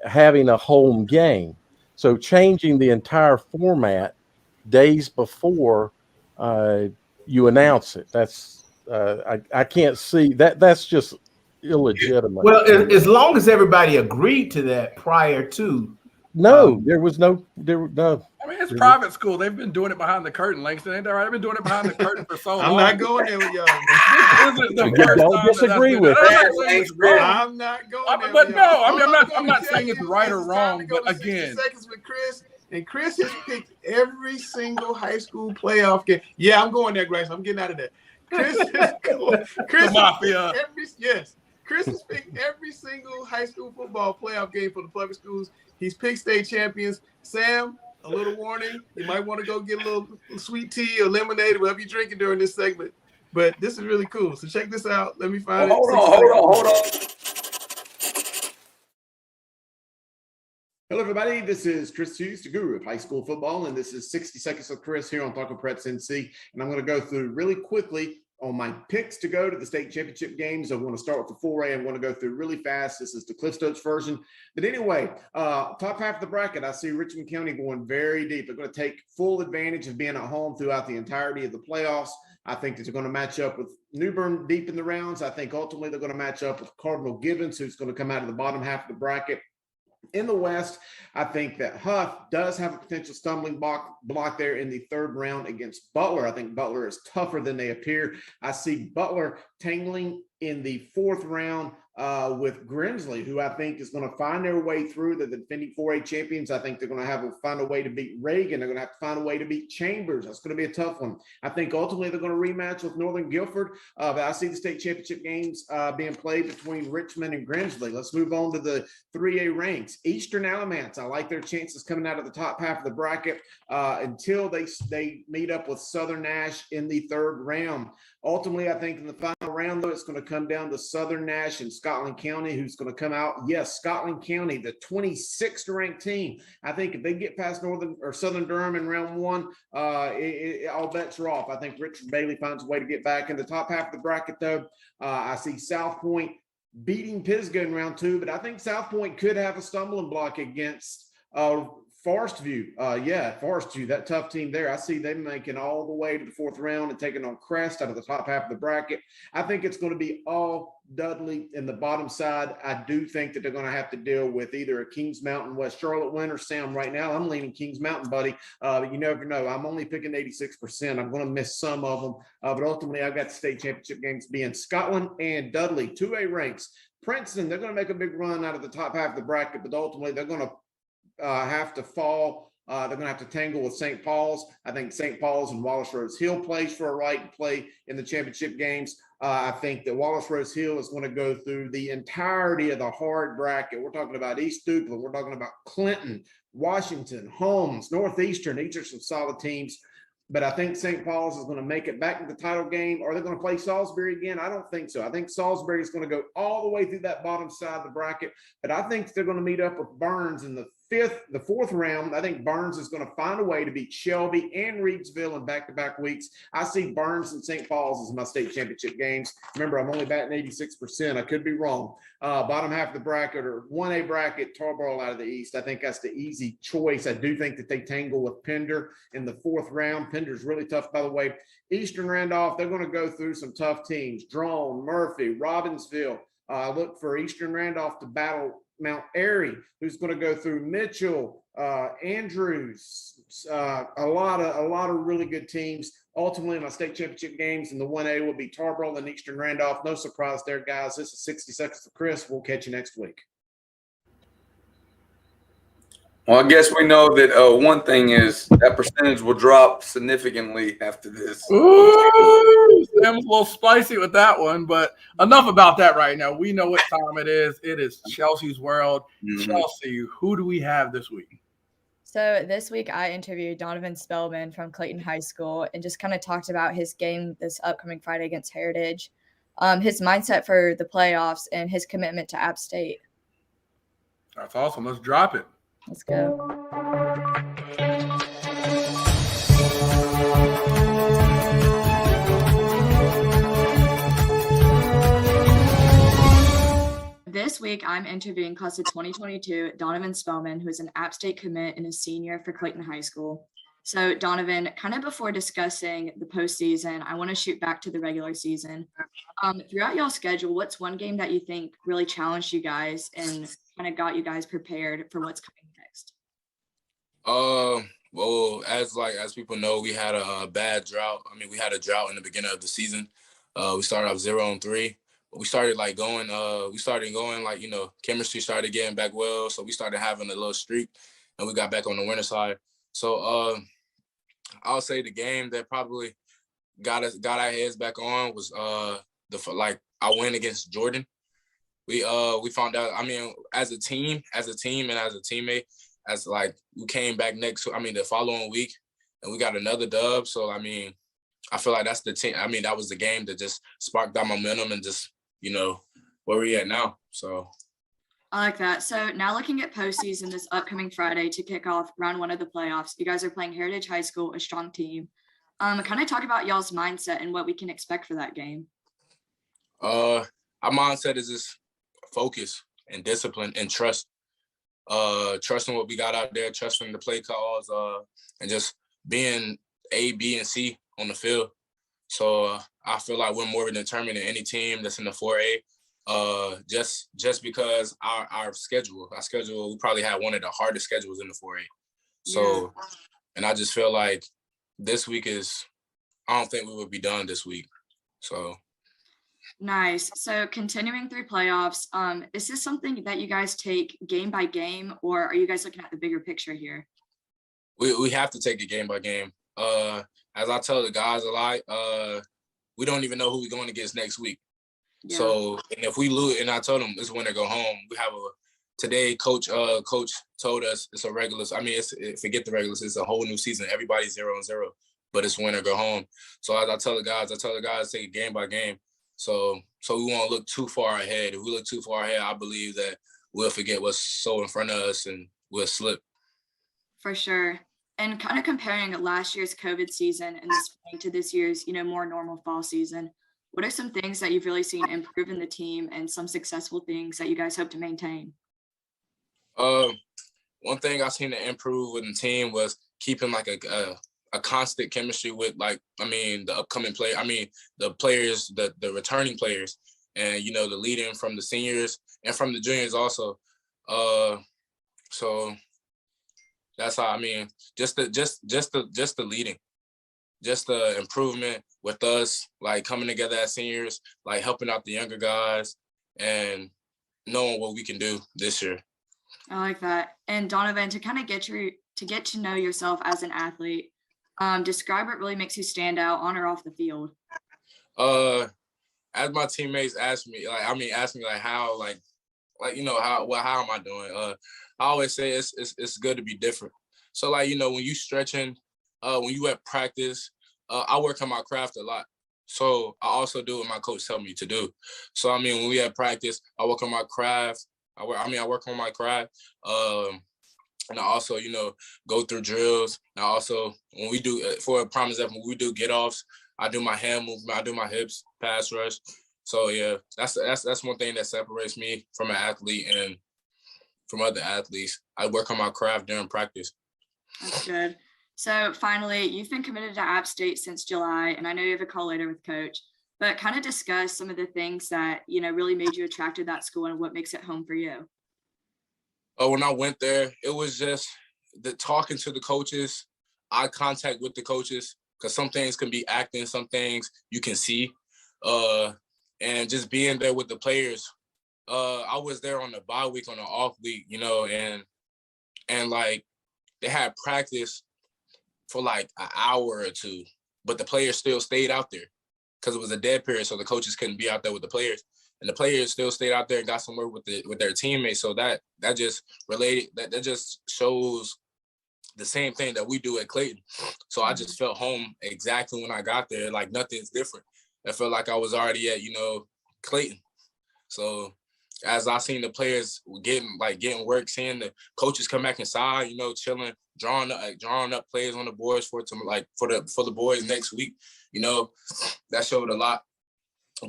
having a home game. So changing the entire format days before you announce it. That's I can't see that. That's just illegitimate. Well, as long as everybody agreed to that prior to. No, there was no. I mean, it's private school. They've been doing it behind the curtain, Langston. Ain't that right? They've been doing it behind the curtain for so long. I'm not going there with y'all. Don't disagree with it. I'm not going there. But no, I mean, I'm not saying it's right or wrong. But again, 60 seconds with Chris, and Chris has picked every single high school playoff game. Yeah, I'm going there, Grace. I'm getting out of that. Chris the mafia. Chris has picked every single high school football playoff game for the public schools. He's picked state champions. Sam, a little warning. You might want to go get a little sweet tea or lemonade or whatever you're drinking during this segment. But this is really cool. So check this out. Let me find it. Hold on. Hello, everybody. This is Chris Hughes, the guru of high school football, and this is 60 Seconds with Chris here on Taco Preps NC. And I'm going to go through really quickly on my picks to go to the state championship games. I want to start with the 4A. I'm going to go through really fast. This is the Cliff Stokes version. But anyway, top half of the bracket, I see Richmond County going very deep. They're going to take full advantage of being at home throughout the entirety of the playoffs. I think that they're going to match up with New Bern deep in the rounds. I think ultimately they're going to match up with Cardinal Gibbons, who's going to come out of the bottom half of the bracket. In the West, I think that Huff does have a potential stumbling block there in the third round against Butler. I think Butler is tougher than they appear. I see Butler tangling in the fourth round with Grimsley, who I think is going to find their way through. The defending 4A champions. I think they're going to have to find a way to beat Reagan. They're going to have to find a way to beat Chambers. That's going to be a tough one. I think ultimately they're going to rematch with Northern Guilford. But I see the state championship games being played between Richmond and Grimsley. Let's move on to the 3A ranks. Eastern Alamance. I like their chances coming out of the top half of the bracket until they meet up with Southern Nash in the third round. Ultimately, I think in the final round, though, it's going to come down to Southern Nash and Scotland County, who's going to come out. Yes, Scotland County, the 26th ranked team. I think if they get past Northern or Southern Durham in round one, all bets are off. I think Richard Bailey finds a way to get back in the top half of the bracket, though. I see South Point beating Pisgah in round two, but I think South Point could have a stumbling block against Forest View. Forest View, that tough team there. I see them making all the way to the fourth round and taking on Crest out of the top half of the bracket. I think it's going to be all Dudley in the bottom side. I do think that they're going to have to deal with either a Kings Mountain, West Charlotte win, or Sam. Right now, I'm leaning Kings Mountain, buddy. But you never know. I'm only picking 86%. I'm going to miss some of them. But ultimately, I've got the state championship games being Scotland and Dudley, 2A ranks. Princeton, they're going to make a big run out of the top half of the bracket, but ultimately they're going to have to fall. They're going to have to tangle with St. Paul's. I think St. Paul's and Wallace Rose Hill plays for a right to play in the championship games. I think that Wallace Rose Hill is going to go through the entirety of the hard bracket. We're talking about East Dukeland. We're talking about Clinton. Washington, Holmes, Northeastern. These are some solid teams. But I think St. Paul's is going to make it back to the title game. Are they going to play Salisbury again? I don't think so. I think Salisbury is going to go all the way through that bottom side of the bracket. But I think they're going to meet up with Burns in the fourth round. I think Burns is going to find a way to beat Shelby and Reedsville in back-to-back weeks. I see Burns and St. Paul's as my state championship games. Remember, I'm only batting 86%. I could be wrong. Bottom half of the bracket or 1A bracket, Tarboro out of the East. I think that's the easy choice. I do think that they tangle with Pender in the fourth round. Pender's really tough, by the way. Eastern Randolph, they're going to go through some tough teams. Drone, Murphy, Robbinsville. Look for Eastern Randolph to battle Mount Airy, who's going to go through Mitchell, Andrews, a lot of really good teams. Ultimately, my state championship games in the 1A will be Tarboro and Eastern Randolph. No surprise there, guys. This is 60 Seconds for Chris. We'll catch you next week. Well, I guess we know that one thing is that percentage will drop significantly after this. Ooh, Sam was a little spicy with that one, but enough about that right now. We know what time it is. It is Chelsea's World. Mm-hmm. Chelsea, who do we have this week? So this week I interviewed Donovan Spelman from Clayton High School and just kind of talked about his game this upcoming Friday against Heritage, his mindset for the playoffs, and his commitment to App State. That's awesome. Let's drop it. Let's go. This week, I'm interviewing class of 2022 Donovan Spelman, who is an App State commit and a senior for Clayton High School. So, Donovan, kind of before discussing the postseason, I want to shoot back to the regular season. Throughout y'all's schedule, what's one game that you think really challenged you guys and kind of got you guys prepared for what's coming next? Well, as people know, we had a bad drought. I mean, we had a drought in the beginning of the season. We started off 0-3. But we started going, chemistry started getting back well. So we started having a little streak and we got back on the winner side. So I'll say the game that probably got our heads back on was our win against Jordan. We found out, I mean, as a team and as a teammate, we came back the following week and we got another dub. So, I mean, I feel like that's the team. I mean, that was the game that just sparked that momentum and just, where we at now. So I like that. So now looking at postseason this upcoming Friday to kick off round 1 of the playoffs, you guys are playing Heritage High School, a strong team. Kind of talk about y'all's mindset and what we can expect for that game. Our mindset is just focus and discipline and trust. Trusting what we got out there, trusting the play calls, and just being A, B, and C on the field. So I feel like we're more determined than any team that's in the 4A. Just because our schedule, we probably had one of the hardest schedules in the 4A. So, yeah. And I just feel like this week I don't think we would be done this week. So. Nice. So continuing through playoffs, is this something that you guys take game by game, or are you guys looking at the bigger picture here? We have to take it game by game. As I tell the guys a lot, we don't even know who we're going against next week. Yeah. So, and if we lose, and I told them it's winner go home. We have today coach told us it's a regular. I mean, forget the regulars. It's a whole new season. Everybody's 0-0, but it's winner go home. So as I tell the guys take it game by game. So we won't look too far ahead. If we look too far ahead, I believe that we'll forget what's so in front of us and we'll slip. For sure. And kind of comparing last year's COVID season and the spring to this year's, more normal fall season, what are some things that you've really seen improve in the team and some successful things that you guys hope to maintain? One thing I've seen to improve with the team was keeping a constant chemistry with the upcoming player. I mean, the players, the returning players, and the leading from the seniors and from the juniors also. So that's how, I mean, just the leading, just the improvement with us, coming together as seniors, helping out the younger guys and knowing what we can do this year. I like that. And Donovan, to kind of get to know yourself as an athlete, describe what really makes you stand out on or off the field. As my teammates ask me how like, how am I doing? I always say it's good to be different. So like, when you stretching, when you at practice, I work on my craft a lot. So I also do what my coach tell me to do. So I mean, when we at practice, I work on my craft. I work on my craft. And I also, go through drills. And I also, when we do, for a prime example, when we do get-offs, I do my hand movement, I do my hips, pass rush. So yeah, that's one thing that separates me from an athlete and from other athletes. I work on my craft during practice. That's good. So finally, you've been committed to App State since July, and I know you have a call later with Coach, but kind of discuss some of the things that, really made you attracted to that school and what makes it home for you. When I went there, it was just the talking to the coaches, eye contact with the coaches, because some things can be acting, some things you can see, and just being there with the players. I was there on the bye week, on the off week, and like they had practice for like an hour or two, but the players still stayed out there because it was a dead period, so the coaches couldn't be out there with the players. And the players still stayed out there and got somewhere with their teammates. So that just related, that just shows the same thing that we do at Clayton. So I just felt home exactly when I got there. Like nothing's different. I felt like I was already at, Clayton. So as I seen the players getting work, seeing the coaches come back inside, chilling, drawing up plays on the boards for the boys next week, that showed a lot.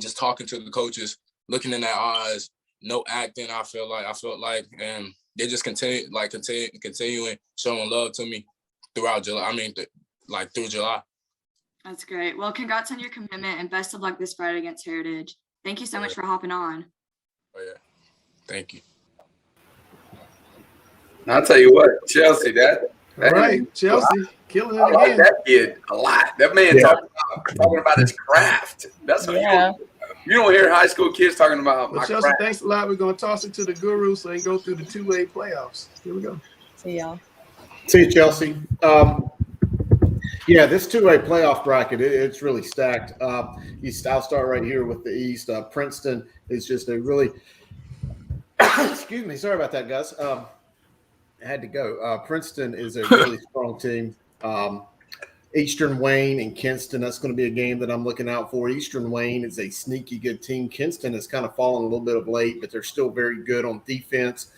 Just talking to the coaches, looking in their eyes, no acting. I felt like, and they just continuing showing love to me throughout July. Through July. That's great. Well, congrats on your commitment and best of luck this Friday against Heritage. Thank you so much for hopping on. Oh yeah, thank you. I'll tell you what, Chelsea, Chelsea killing it I like again. that kid a lot. That man talking about his craft. That's how you don't hear high school kids talking about Well, my Chelsea, craft. thanks a lot. We're going to toss it to the guru so they can go through the two-way playoffs. Here we go. See y'all. See you, Chelsea. This two-way playoff bracket, it's really stacked. I'll start right here with the East. Princeton is just a really – excuse me. Sorry about that, guys. I had to go. Princeton is a really strong team. Eastern Wayne and Kinston, that's going to be a game that I'm looking out for. Eastern Wayne is a sneaky good team. Kinston has kind of fallen a little bit of late, but they're still very good on defense.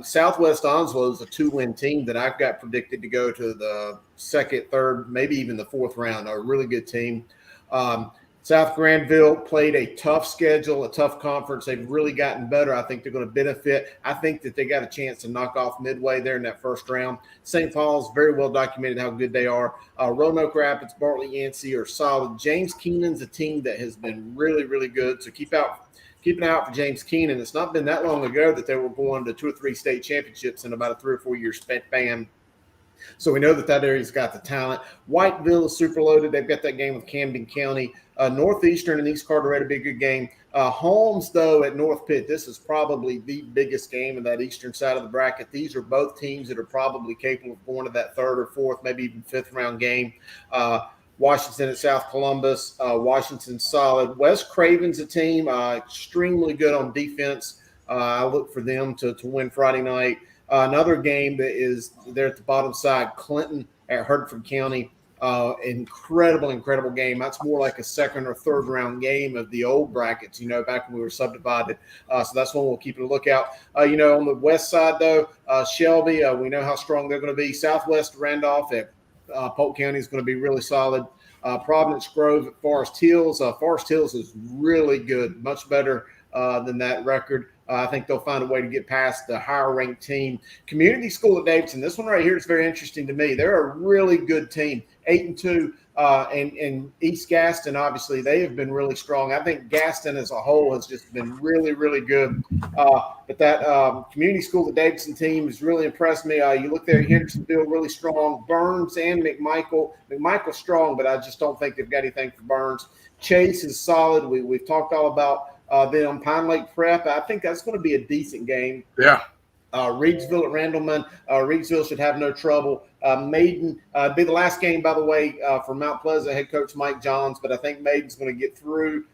Southwest Onslow is a 2-win team that I've got predicted to go to the second, third, maybe even the fourth round. A really good team. South Granville played a tough schedule, a tough conference. They've really gotten better. I think they're going to benefit. I think that they got a chance to knock off Midway there in that first round. St. Paul's, very well documented how good they are. Roanoke Rapids, Bartlett Yancey are solid. James Keenan's a team that has been really, really good. So keep an eye out for James Keenan. It's not been that long ago that they were going to 2 or 3 state championships in about a 3 or 4 year span. So we know that area's got the talent. Whiteville is super loaded. They've got that game with Camden County. Northeastern and East Carteret, a big good game. Holmes, though, at North Pitt, this is probably the biggest game in that eastern side of the bracket. These are both teams that are probably capable of going to that third or fourth, maybe even fifth round game. Washington at South Columbus. Washington's solid. West Craven's a team extremely good on defense. I look for them to win Friday night. Another game that is there at the bottom side, Clinton at Hertford County. Incredible game. That's more like a second or third round game of the old brackets, back when we were subdivided. So that's one we'll keep a lookout. On the west side, though, Shelby, we know how strong they're going to be. Southwest Randolph at Polk County is going to be really solid. Providence Grove at Forest Hills. Forest Hills is really good, much better than that record. I think they'll find a way to get past the higher-ranked team. Community School at Davidson. This one right here is very interesting to me. They're a really good team, 8-2. And East Gaston, obviously, they have been really strong. I think Gaston as a whole has just been really, really good. But that Community School at Davidson team has really impressed me. You look there, Hendersonville really strong. Burns and McMichael. McMichael's strong, but I just don't think they've got anything for Burns. Chase is solid. We've talked all about them. Pine Lake Prep, I think that's going to be a decent game. Yeah. Reedsville at Randleman. Reedsville should have no trouble. Maiden, be the last game, by the way, for Mount Pleasant head coach Mike Johns, but I think Maiden's going to get through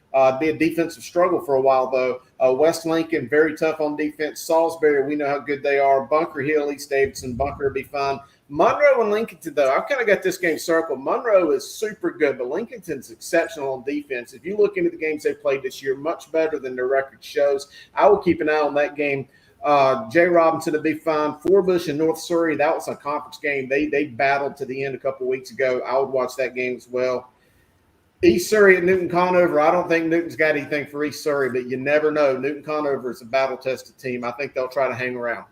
Be a defensive struggle for a while, though. West Lincoln, very tough on defense. Salisbury, we know how good they are. Bunker Hill, East Davidson, Bunker will be fine. Monroe and Lincolnton, though, I've kind of got this game circled. Monroe is super good, but Lincolnton's exceptional on defense. If you look into the games they played this year, much better than their record shows. I will keep an eye on that game. Jay Robinson will be fine. Forbush and North Surrey, that was a conference game. They battled to the end a couple weeks ago. I would watch that game as well. East Surrey at Newton Conover. I don't think Newton's got anything for East Surrey, but you never know. Newton Conover is a battle-tested team. I think they'll try to hang around.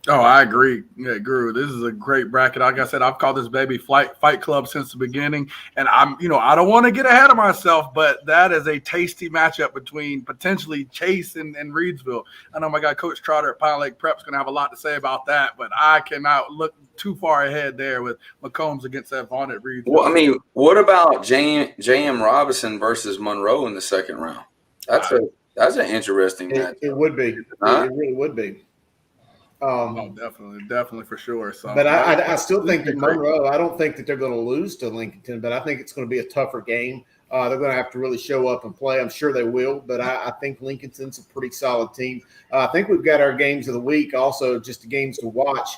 Oh, I agree. Yeah, Guru, this is a great bracket. Like I said, I've called this baby Fight Club since the beginning. And I don't want to get ahead of myself, but that is a tasty matchup between potentially Chase and Reedsville. I know my guy, Coach Trotter at Pine Lake Prep's going to have a lot to say about that, but I cannot look too far ahead there with McCombs against that vaunted Reedsville. Well, I mean, what about J.M. Robinson versus Monroe in the second round? That's an interesting match. It would be. Huh? It really would be. Definitely for sure. So, but I still think that Monroe, I don't think that they're going to lose to Lincolnton, but I think it's going to be a tougher game. They're going to have to really show up and play. I'm sure they will, but I think Lincolnton's a pretty solid team. I think we've got our games of the week, also just the games to watch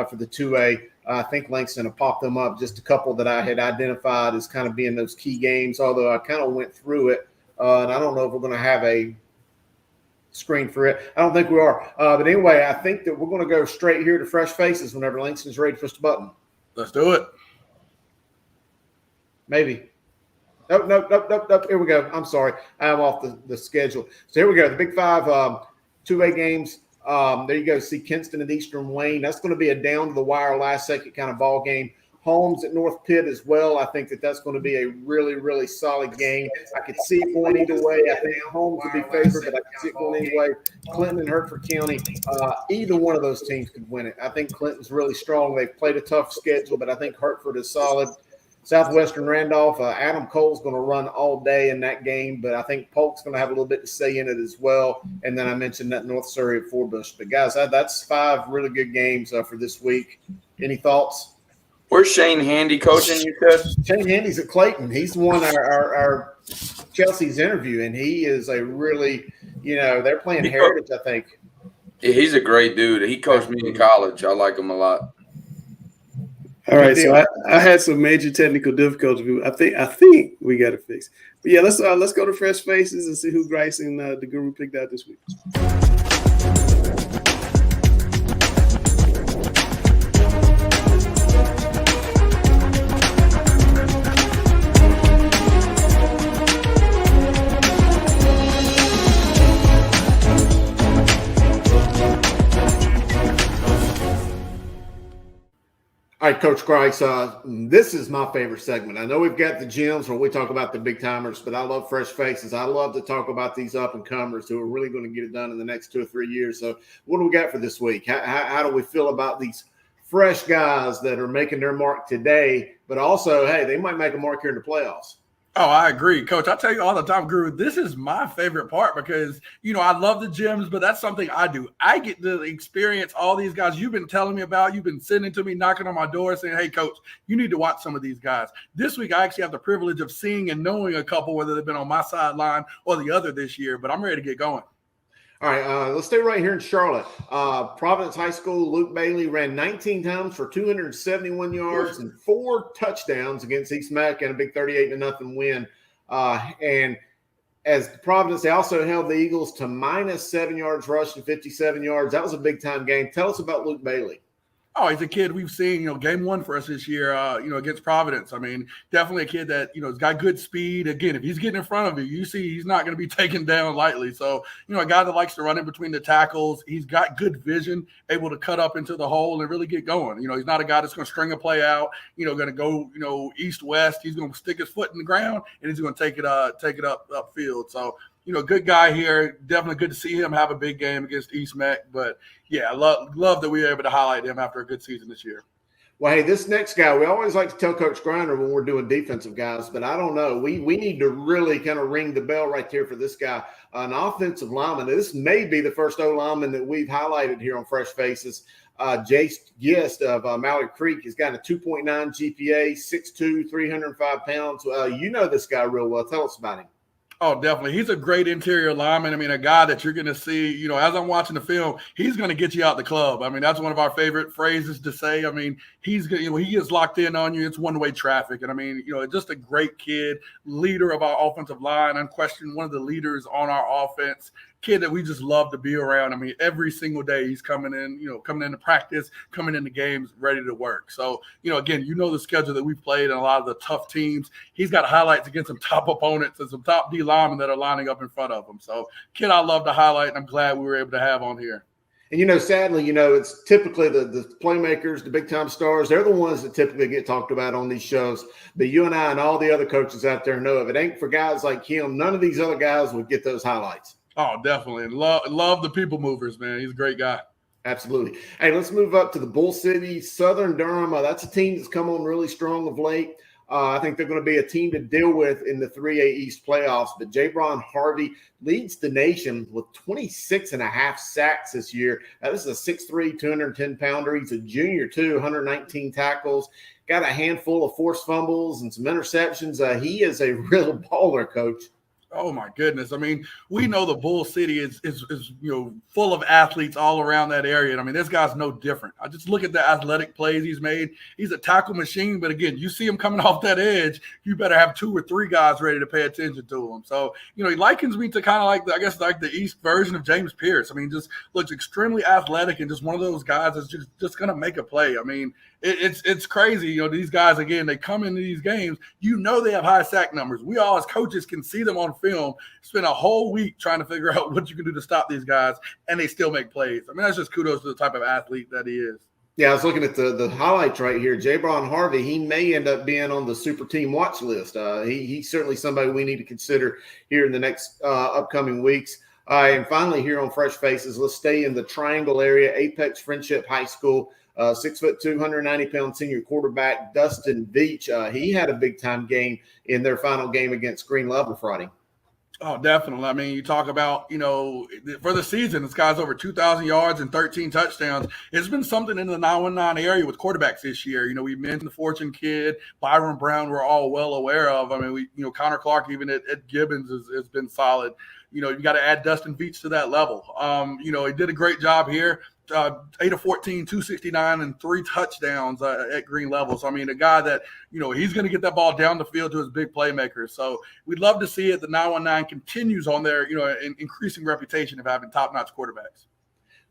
for the 2A. I think Langston will pop them up, just a couple that I had identified as kind of being those key games, although I kind of went through it, and I don't know if we're going to have a screen for it. I don't think we are. But anyway, I think that we're going to go straight here to Fresh Faces whenever Langston's ready to push the button. Let's do it. Maybe. Nope. Here we go. I'm sorry. I'm off the schedule. So here we go. The Big Five 2A games. There you go. See Kinston and Eastern Wayne. That's going to be a down-to-the-wire, last-second kind of ball game. Holmes at North Pitt as well. I think that's going to be a really, really solid game. I could see it going either way. I think Holmes would be favored, but I could see it going either way. Clinton and Hertford County, either one of those teams could win it. I think Clinton's really strong. They've played a tough schedule, but I think Hertford is solid. Southwestern Randolph, Adam Cole's going to run all day in that game, but I think Polk's going to have a little bit to say in it as well. And then I mentioned that North Surrey at Forbush. But, guys, that's 5 really good games for this week. Any thoughts? Where's Shane Handy coaching, you said? Shane Handy's at Clayton. He's the one our Chelsea's interview, and he is a really, they're playing Heritage, I think. Yeah, he's a great dude. He coached me in college. I like him a lot. All right, so I had some major technical difficulties. I think we got it fixed. But yeah, let's go to Fresh Faces and see who Grice and the Guru picked out this week. All right, Coach Grice, this is my favorite segment. I know we've got the gyms where we talk about the big timers, but I love Fresh Faces. I love to talk about these up-and-comers who are really going to get it done in the next 2 or 3 years. So what do we got for this week? How do we feel about these fresh guys that are making their mark today, but also, hey, they might make a mark here in the playoffs? Oh, I agree, Coach. I tell you all the time, Guru, this is my favorite part because, I love the gyms, but that's something I do. I get to experience all these guys you've been telling me about. You've been sending to me, knocking on my door saying, hey, Coach, you need to watch some of these guys. This week, I actually have the privilege of seeing and knowing a couple, whether they've been on my sideline or the other this year, but I'm ready to get going. All right, let's stay right here in Charlotte. Providence High School, Luke Bailey ran 19 times for 271 yards and 4 touchdowns against East Mac and a big 38-0 win. And as Providence, they also held the Eagles to -7 yards rushed and 57 yards. That was a big-time game. Tell us about Luke Bailey. Oh, he's a kid we've seen, game 1 for us this year, against Providence. I mean, definitely a kid that, has got good speed. Again, if he's getting in front of you, you see he's not going to be taken down lightly. So, a guy that likes to run in between the tackles. He's got good vision, able to cut up into the hole and really get going. He's not a guy that's going to string a play out, going to go, east-west. He's going to stick his foot in the ground, and he's going to take it upfield. So, good guy here. Definitely good to see him have a big game against East Mac. But, yeah, I love that we were able to highlight him after a good season this year. Well, hey, this next guy, we always like to tell Coach Griner when we're doing defensive guys, but I don't know. We need to really kind of ring the bell right here for this guy, an offensive lineman. This may be the first O-lineman that we've highlighted here on Fresh Faces. Jace Gist of Mallard Creek has got a 2.9 GPA, 6'2", 305 pounds. You know this guy real well. Tell us about him. Oh, definitely. He's a great interior lineman. I mean, a guy that you're going to see, you know, as I'm watching the film, he's going to get you out the club. I mean, that's one of our favorite phrases to say. I mean, he's, you know, he is locked in on you. It's one-way traffic. And I mean, you know, just a great kid, leader of our offensive line, unquestioned one of the leaders on our offense, kid that we just love to be around. I mean, every single day he's coming in, you know, coming into practice, coming into games, ready to work. So, you know, again, you know the schedule that we've played and a lot of the tough teams. He's got highlights against some top opponents and some top D linemen that are lining up in front of him. So, kid, I love to highlight, and I'm glad we were able to have on here. And, you know, sadly, you know, it's typically the playmakers, the big-time stars, they're the ones that typically get talked about on these shows. But you and I and all the other coaches out there know if it ain't for guys like him, none of these other guys would get those highlights. Oh, definitely. And love the people movers, man. He's a great guy. Absolutely. Hey, let's move up to the Bull City, Southern Durham. That's a team that's come on really strong of late. I think they're going to be a team to deal with in the 3A East playoffs. But Jabron Harvey leads the nation with 26.5 sacks this year. This is a 6'3", 210-pounder. He's a junior, too, 119 tackles. Got a handful of forced fumbles and some interceptions. He is a real baller, Coach. Oh my goodness! I mean, we know the Bull City is you know full of athletes all around that area. And I mean, this guy's no different. I just look at the athletic plays he's made. He's a tackle machine. But again, you see him coming off that edge, you better have 2 or 3 guys ready to pay attention to him. So you know, he likens me to kind of like the East version of James Pierce. I mean, just looks extremely athletic and just one of those guys that's just gonna make a play. I mean, it's crazy. You know, these guys, again, they come into these games, you know they have high sack numbers. We all as coaches can see them on film, spend a whole week trying to figure out what you can do to stop these guys, and they still make plays. I mean, that's just kudos to the type of athlete that he is. Yeah, I was looking at the highlights right here. Jabron Harvey, he may end up being on the super team watch list. He's certainly somebody we need to consider here in the next upcoming weeks. And finally, here on Fresh Faces, let's stay in the Triangle area, Apex Friendship High School. 6'2", 290-pound senior quarterback Dustin Veach. He had a big-time game in their final game against Green Level Friday. Oh, definitely. I mean, you talk about, you know, for the season, this guy's over 2,000 yards and 13 touchdowns. It's been something in the 919 area with quarterbacks this year. You know, we mentioned the Fortune kid, Byron Brown, we're all well aware of. I mean, Connor Clark, even at Gibbons, has been solid. You know, you got to add Dustin Veach to that level. You know, he did a great job here. 8 of 14, 269, and 3 touchdowns at Green Level. So, I mean, a guy that, you know, he's going to get that ball down the field to his big playmakers. So we'd love to see it. The 919 continues on their, you know, increasing reputation of having top-notch quarterbacks.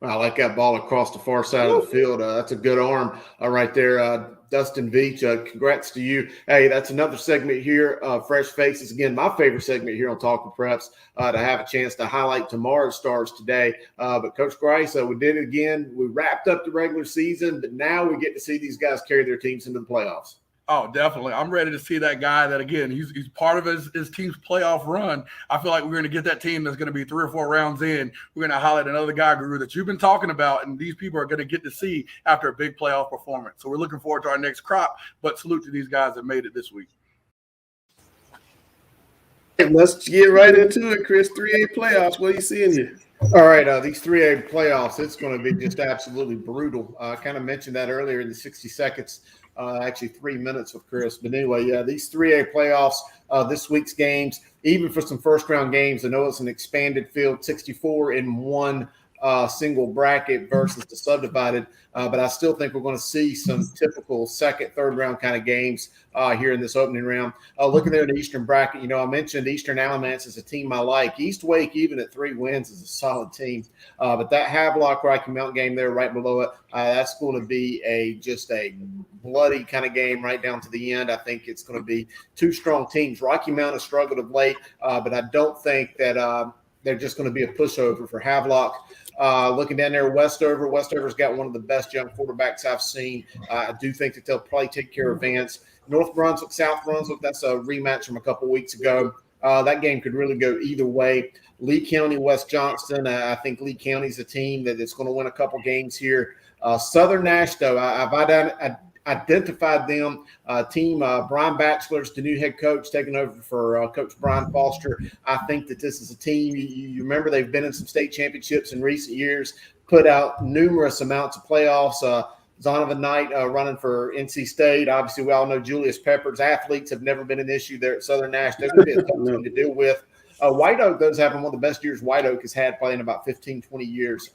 I like that ball across the far side of the field. That's a good arm right there. Dustin Veach, congrats to you. Hey, that's another segment here, Fresh Faces. Again, my favorite segment here on Talking Preps, to have a chance to highlight tomorrow's stars today. But Coach Grice, we did it again. We wrapped up the regular season, but now we get to see these guys carry their teams into the playoffs. Oh, definitely. I'm ready to see that guy that, again, he's part of his team's playoff run. I feel like we're going to get that team that's going to be 3 or 4 rounds in. We're going to highlight another guy, Guru, that you've been talking about, and these people are going to get to see after a big playoff performance. So we're looking forward to our next crop, but salute to these guys that made it this week. Let's get right into it, Chris. 3A playoffs. What are you seeing here? All right, these 3A playoffs, it's going to be just absolutely brutal. I kind of mentioned that earlier in the 60 seconds, actually 3 minutes with Chris. But anyway, yeah, these 3A playoffs, this week's games, even for some first-round games, I know it's an expanded field, 64 in one single bracket versus the subdivided. But I still think we're going to see some typical second, third round kind of games here in this opening round. Looking there in the Eastern bracket, you know, I mentioned Eastern Alamance is a team I like. East Wake, even at 3 wins, is a solid team. But that Havelock Rocky Mountain game there right below it, that's going to be just a bloody kind of game right down to the end. I think it's going to be 2 strong teams. Rocky Mountain has struggled of late, but I don't think that they're just going to be a pushover for Havelock. Looking down there, Westover's got one of the best young quarterbacks I've seen. I do think that they'll probably take care of Vance. North Brunswick, South Brunswick, that's a rematch from a couple weeks ago. That game could really go either way. Lee County, West Johnston, I think Lee County's a team that's going to win a couple games here. Southern Nash, though, I've identified them. Team Brian Batchelor's the new head coach, taking over for Coach Brian Foster. I think that this is a team, you remember they've been in some state championships in recent years, put out numerous amounts of playoffs. Donovan Knight running for NC State. Obviously, we all know Julius Pepper's athletes have never been an issue there at Southern Nash. They're going to be a tough team to deal with. White Oak does have one of the best years White Oak has had playing about 15, 20 years.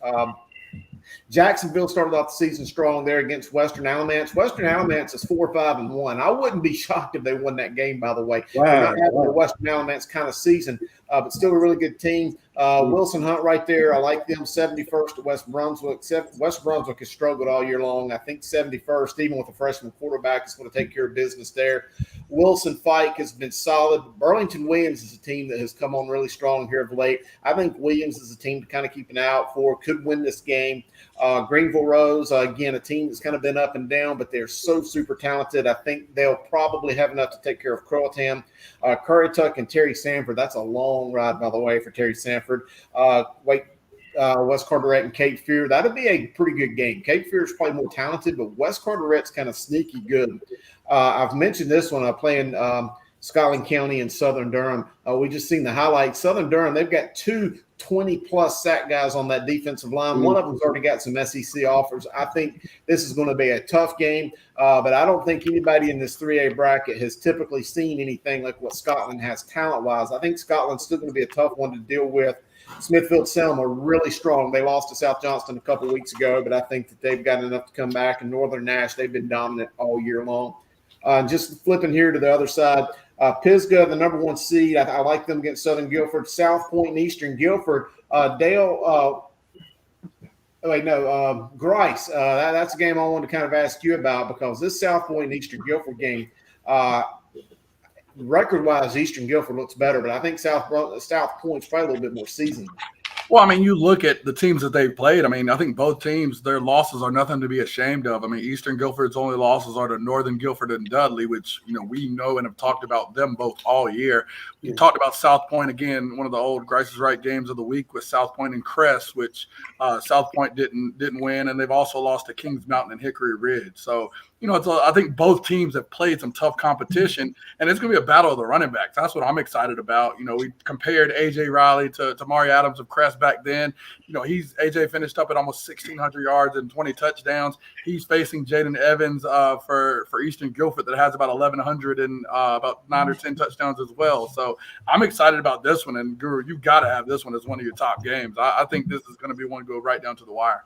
Jacksonville started off the season strong there against Western Alamance. Western Alamance is 4-5-1. I wouldn't be shocked if they won that game, by the way. They're not having a Western Alamance kind of season, but still a really good team. Wilson Hunt right there. I like them 71st at West Brunswick. West Brunswick has struggled all year long. I think 71st, even with a freshman quarterback, is going to take care of business there. Wilson Fike has been solid. Burlington Williams is a team that has come on really strong here of late. I think Williams is a team to kind of keep an eye out for, could win this game. Greenville Rose, again, a team that's kind of been up and down, but they're so super talented. I think they'll probably have enough to take care of Croatan. Currituck and Terry Sanford, that's a long ride, by the way, for Terry Sanford. West Carteret and Cape Fear, that'll be a pretty good game. Cape Fear is probably more talented, but West Carteret's kind of sneaky good. I've mentioned this one playing Scotland County and Southern Durham. We just seen the highlights. Southern Durham, they've got two 20-plus sack guys on that defensive line. One of them's already got some SEC offers. I think this is going to be a tough game, but I don't think anybody in this 3A bracket has typically seen anything like what Scotland has talent-wise. I think Scotland's still going to be a tough one to deal with. Smithfield-Selma really strong. They lost to South Johnston a couple weeks ago, but I think that they've got enough to come back. And Northern Nash, they've been dominant all year long. Just flipping here to the other side, Pisgah, the number 1 seed. I like them against Southern Guilford. South Point and Eastern Guilford. Grice. That's a game I wanted to kind of ask you about because this South Point and Eastern Guilford game, record-wise, Eastern Guilford looks better, but I think South Point's probably a little bit more seasoned. Well, I mean, you look at the teams that they've played. I mean, I think both teams, their losses are nothing to be ashamed of. I mean, Eastern Guilford's only losses are to Northern Guilford and Dudley, which, we know and have talked about them both all year. We talked about South Point again, one of the old Grice is Right games of the week with South Point and Crest, which South Point didn't win, and they've also lost to Kings Mountain and Hickory Ridge. So, I think both teams have played some tough competition, and it's going to be a battle of the running backs. That's what I'm excited about. We compared A.J. Riley to Mari Adams of Crest back then. A.J. finished up at almost 1,600 yards and 20 touchdowns. He's facing Jaden Evans for Eastern Guilford that has about 1,100 and about 9 or 10 touchdowns as well. So I'm excited about this one, and Guru, you got to have this one as one of your top games. I think this is going to be one to go right down to the wire.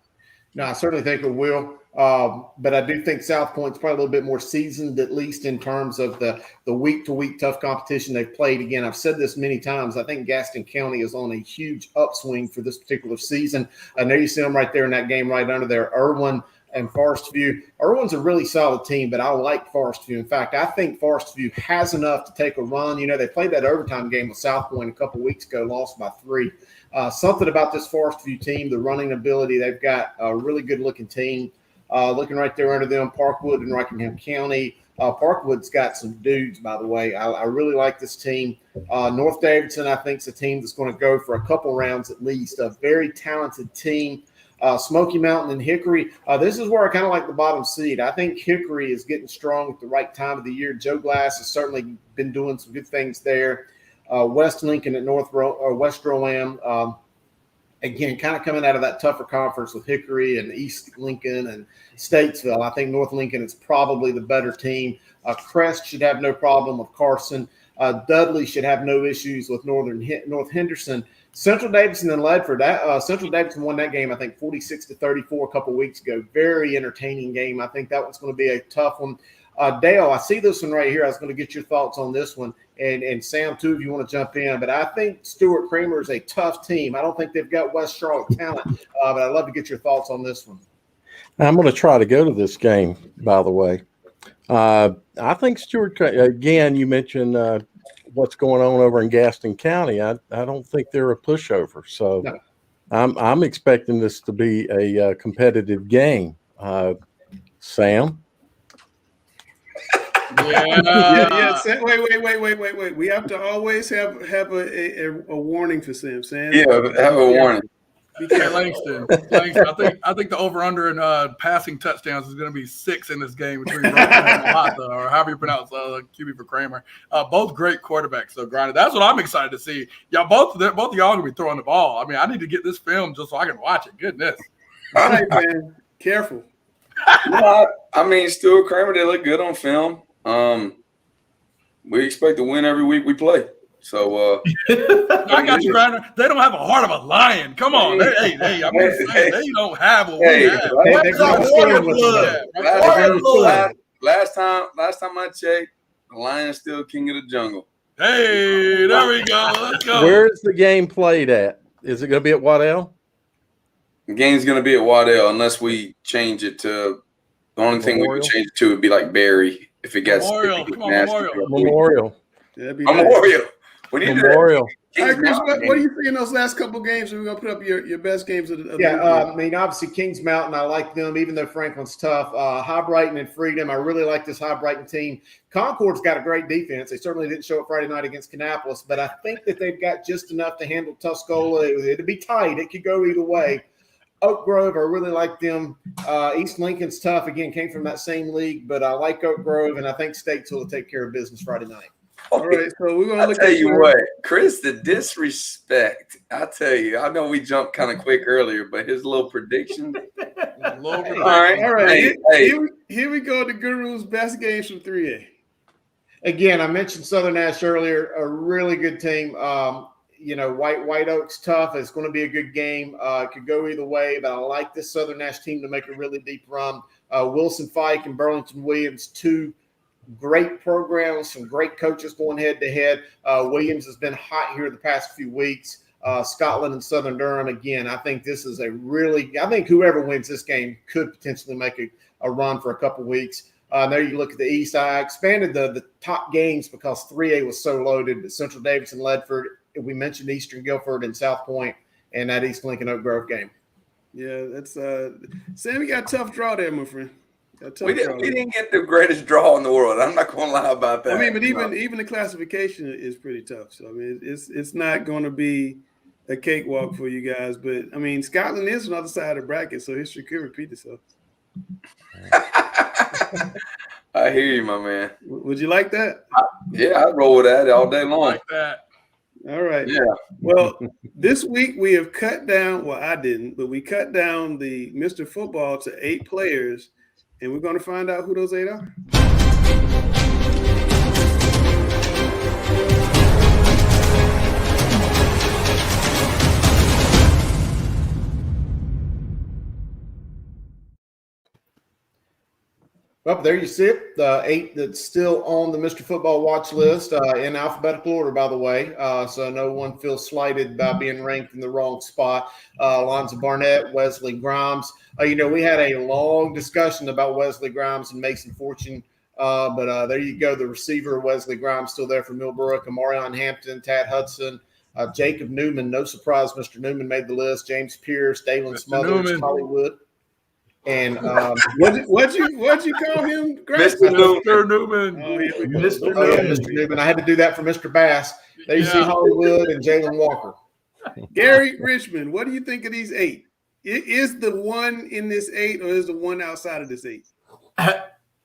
No, I certainly think it will. But I do think South Point's probably a little bit more seasoned, at least in terms of the week-to-week tough competition they've played. Again, I've said this many times. I think Gaston County is on a huge upswing for this particular season. I know you see them right there in that game right under there, Irwin and Forest View. Irwin's a really solid team, but I like Forest View. In fact, I think Forest View has enough to take a run. They played that overtime game with South Point a couple weeks ago, lost by 3. Something about this Forest View team, the running ability, they've got a really good-looking team. Looking right there under them, Parkwood and Rockingham County. Parkwood's got some dudes, by the way. I really like this team. North Davidson, I think, is a team that's going to go for a couple rounds at least. A very talented team. Smoky Mountain and Hickory. This is where I kind of like the bottom seed. I think Hickory is getting strong at the right time of the year. Joe Glass has certainly been doing some good things there. West Lincoln at West Rowan. Again, kind of coming out of that tougher conference with Hickory and East Lincoln and Statesville. I think North Lincoln is probably the better team. Crest should have no problem with Carson. Dudley should have no issues with North Henderson. Central Davidson and Ledford. Central Davidson won that game, I think, 46-34 a couple weeks ago. Very entertaining game. I think that one's going to be a tough one. Dale, I see this one right here. I was going to get your thoughts on this one. And Sam, too, if you want to jump in. But I think Stuart Kramer is a tough team. I don't think they've got West Charlotte talent, but I'd love to get your thoughts on this one. I'm going to try to go to this game, by the way. I think Stuart, again, you mentioned what's going on over in Gaston County. I don't think they're a pushover. So no. I'm expecting this to be a competitive game. Sam? Yeah. Wait. We have to always have a warning for Sam. Yeah, have a warning. Langston. I think the over/under in passing touchdowns is going to be 6 in this game between Roman and Mahata, or however you pronounce QB for Kramer. Both great quarterbacks, so Grinder. That's what I'm excited to see. Y'all both of y'all going to be throwing the ball. I mean, I need to get this film just so I can watch it. Goodness. All right, man. Careful. I mean, Stuart Kramer, they look good on film. We expect to win every week we play. So I got you, Grinder. They don't have a heart of a lion. Come on. Hey, I'm just saying, they don't have what we have. Last time I checked, the lion's still king of the jungle. Hey, there we go. Let's go. Where's the game played at? Is it going to be at Waddell? The game's going to be at Waddell unless we change it to the only thing we would change it to would be like Barry if it gets Memorial. Come on, Memorial. Memorial. Memorial. We need Memorial. All right, Chris, what do you see in those last couple games? We're going to put up your best games of the Yeah, I mean, obviously, Kings Mountain, I like them, even though Franklin's tough. High Brighton and Freedom, I really like this High Brighton team. Concord's got a great defense. They certainly didn't show up Friday night against Kannapolis, but I think that they've got just enough to handle Tuscola. It'll be tight. It could go either way. Oak Grove, I really like them. East Lincoln's tough. Again, came from that same league, but I like Oak Grove, and I think Statesville will take care of business Friday night. All right, so we're going to look at – I'll tell you what, Chris, the disrespect. I tell you, I know we jumped kind of quick earlier, but his little prediction. All right. Here we go. The Guru's best games from 3A. Again, I mentioned Southern Nash earlier, a really good team. White Oak's tough. It's going to be a good game. It could go either way, but I like this Southern Nash team to make a really deep run. Wilson Fike and Burlington Williams, two great programs, some great coaches going head-to-head. Williams has been hot here the past few weeks. Scotland and Southern Durham, again, I think this is I think whoever wins this game could potentially make a run for a couple weeks. There you look at the East. I expanded the top games because 3A was so loaded. Central Davidson, Ledford, we mentioned Eastern Guilford and South Point, and that East Lincoln Oak Grove game. Yeah, that's Sam, we got a tough draw there, my friend. We didn't get the greatest draw in the world. I'm not going to lie about that. I mean, but even the classification is pretty tough. So I mean, it's not going to be a cakewalk for you guys. But I mean, Scotland is on the other side of the bracket, so history could repeat itself. I hear you, my man. Would you like that? Yeah, I'd roll with that all day long. Like that. All right. Yeah. Well, this week we have cut down. Well, I didn't, but we cut down the Mr. Football to 8 players. And we're going to find out who those 8 are. Well, there you see it. The 8 that's still on the Mr. Football watch list in alphabetical order, by the way. So no one feels slighted by being ranked in the wrong spot. Alonzo Barnett, Wesley Grimes. We had a long discussion about Wesley Grimes and Mason Fortune. But there you go. The receiver, Wesley Grimes, still there for Millbrook. Amarion Hampton, Tad Hudson, Jacob Newman. No surprise, Mr. Newman made the list. James Pierce, Dalen Smothers, Newman. Hollywood. And what'd you call him? Mr. Newman. Mr. Newman. I had to do that for Mr. Bass. There you see Hollywood and Jalen Walker. Gary Richmond, what do you think of these 8? Is the one in this 8 or is the one outside of this 8?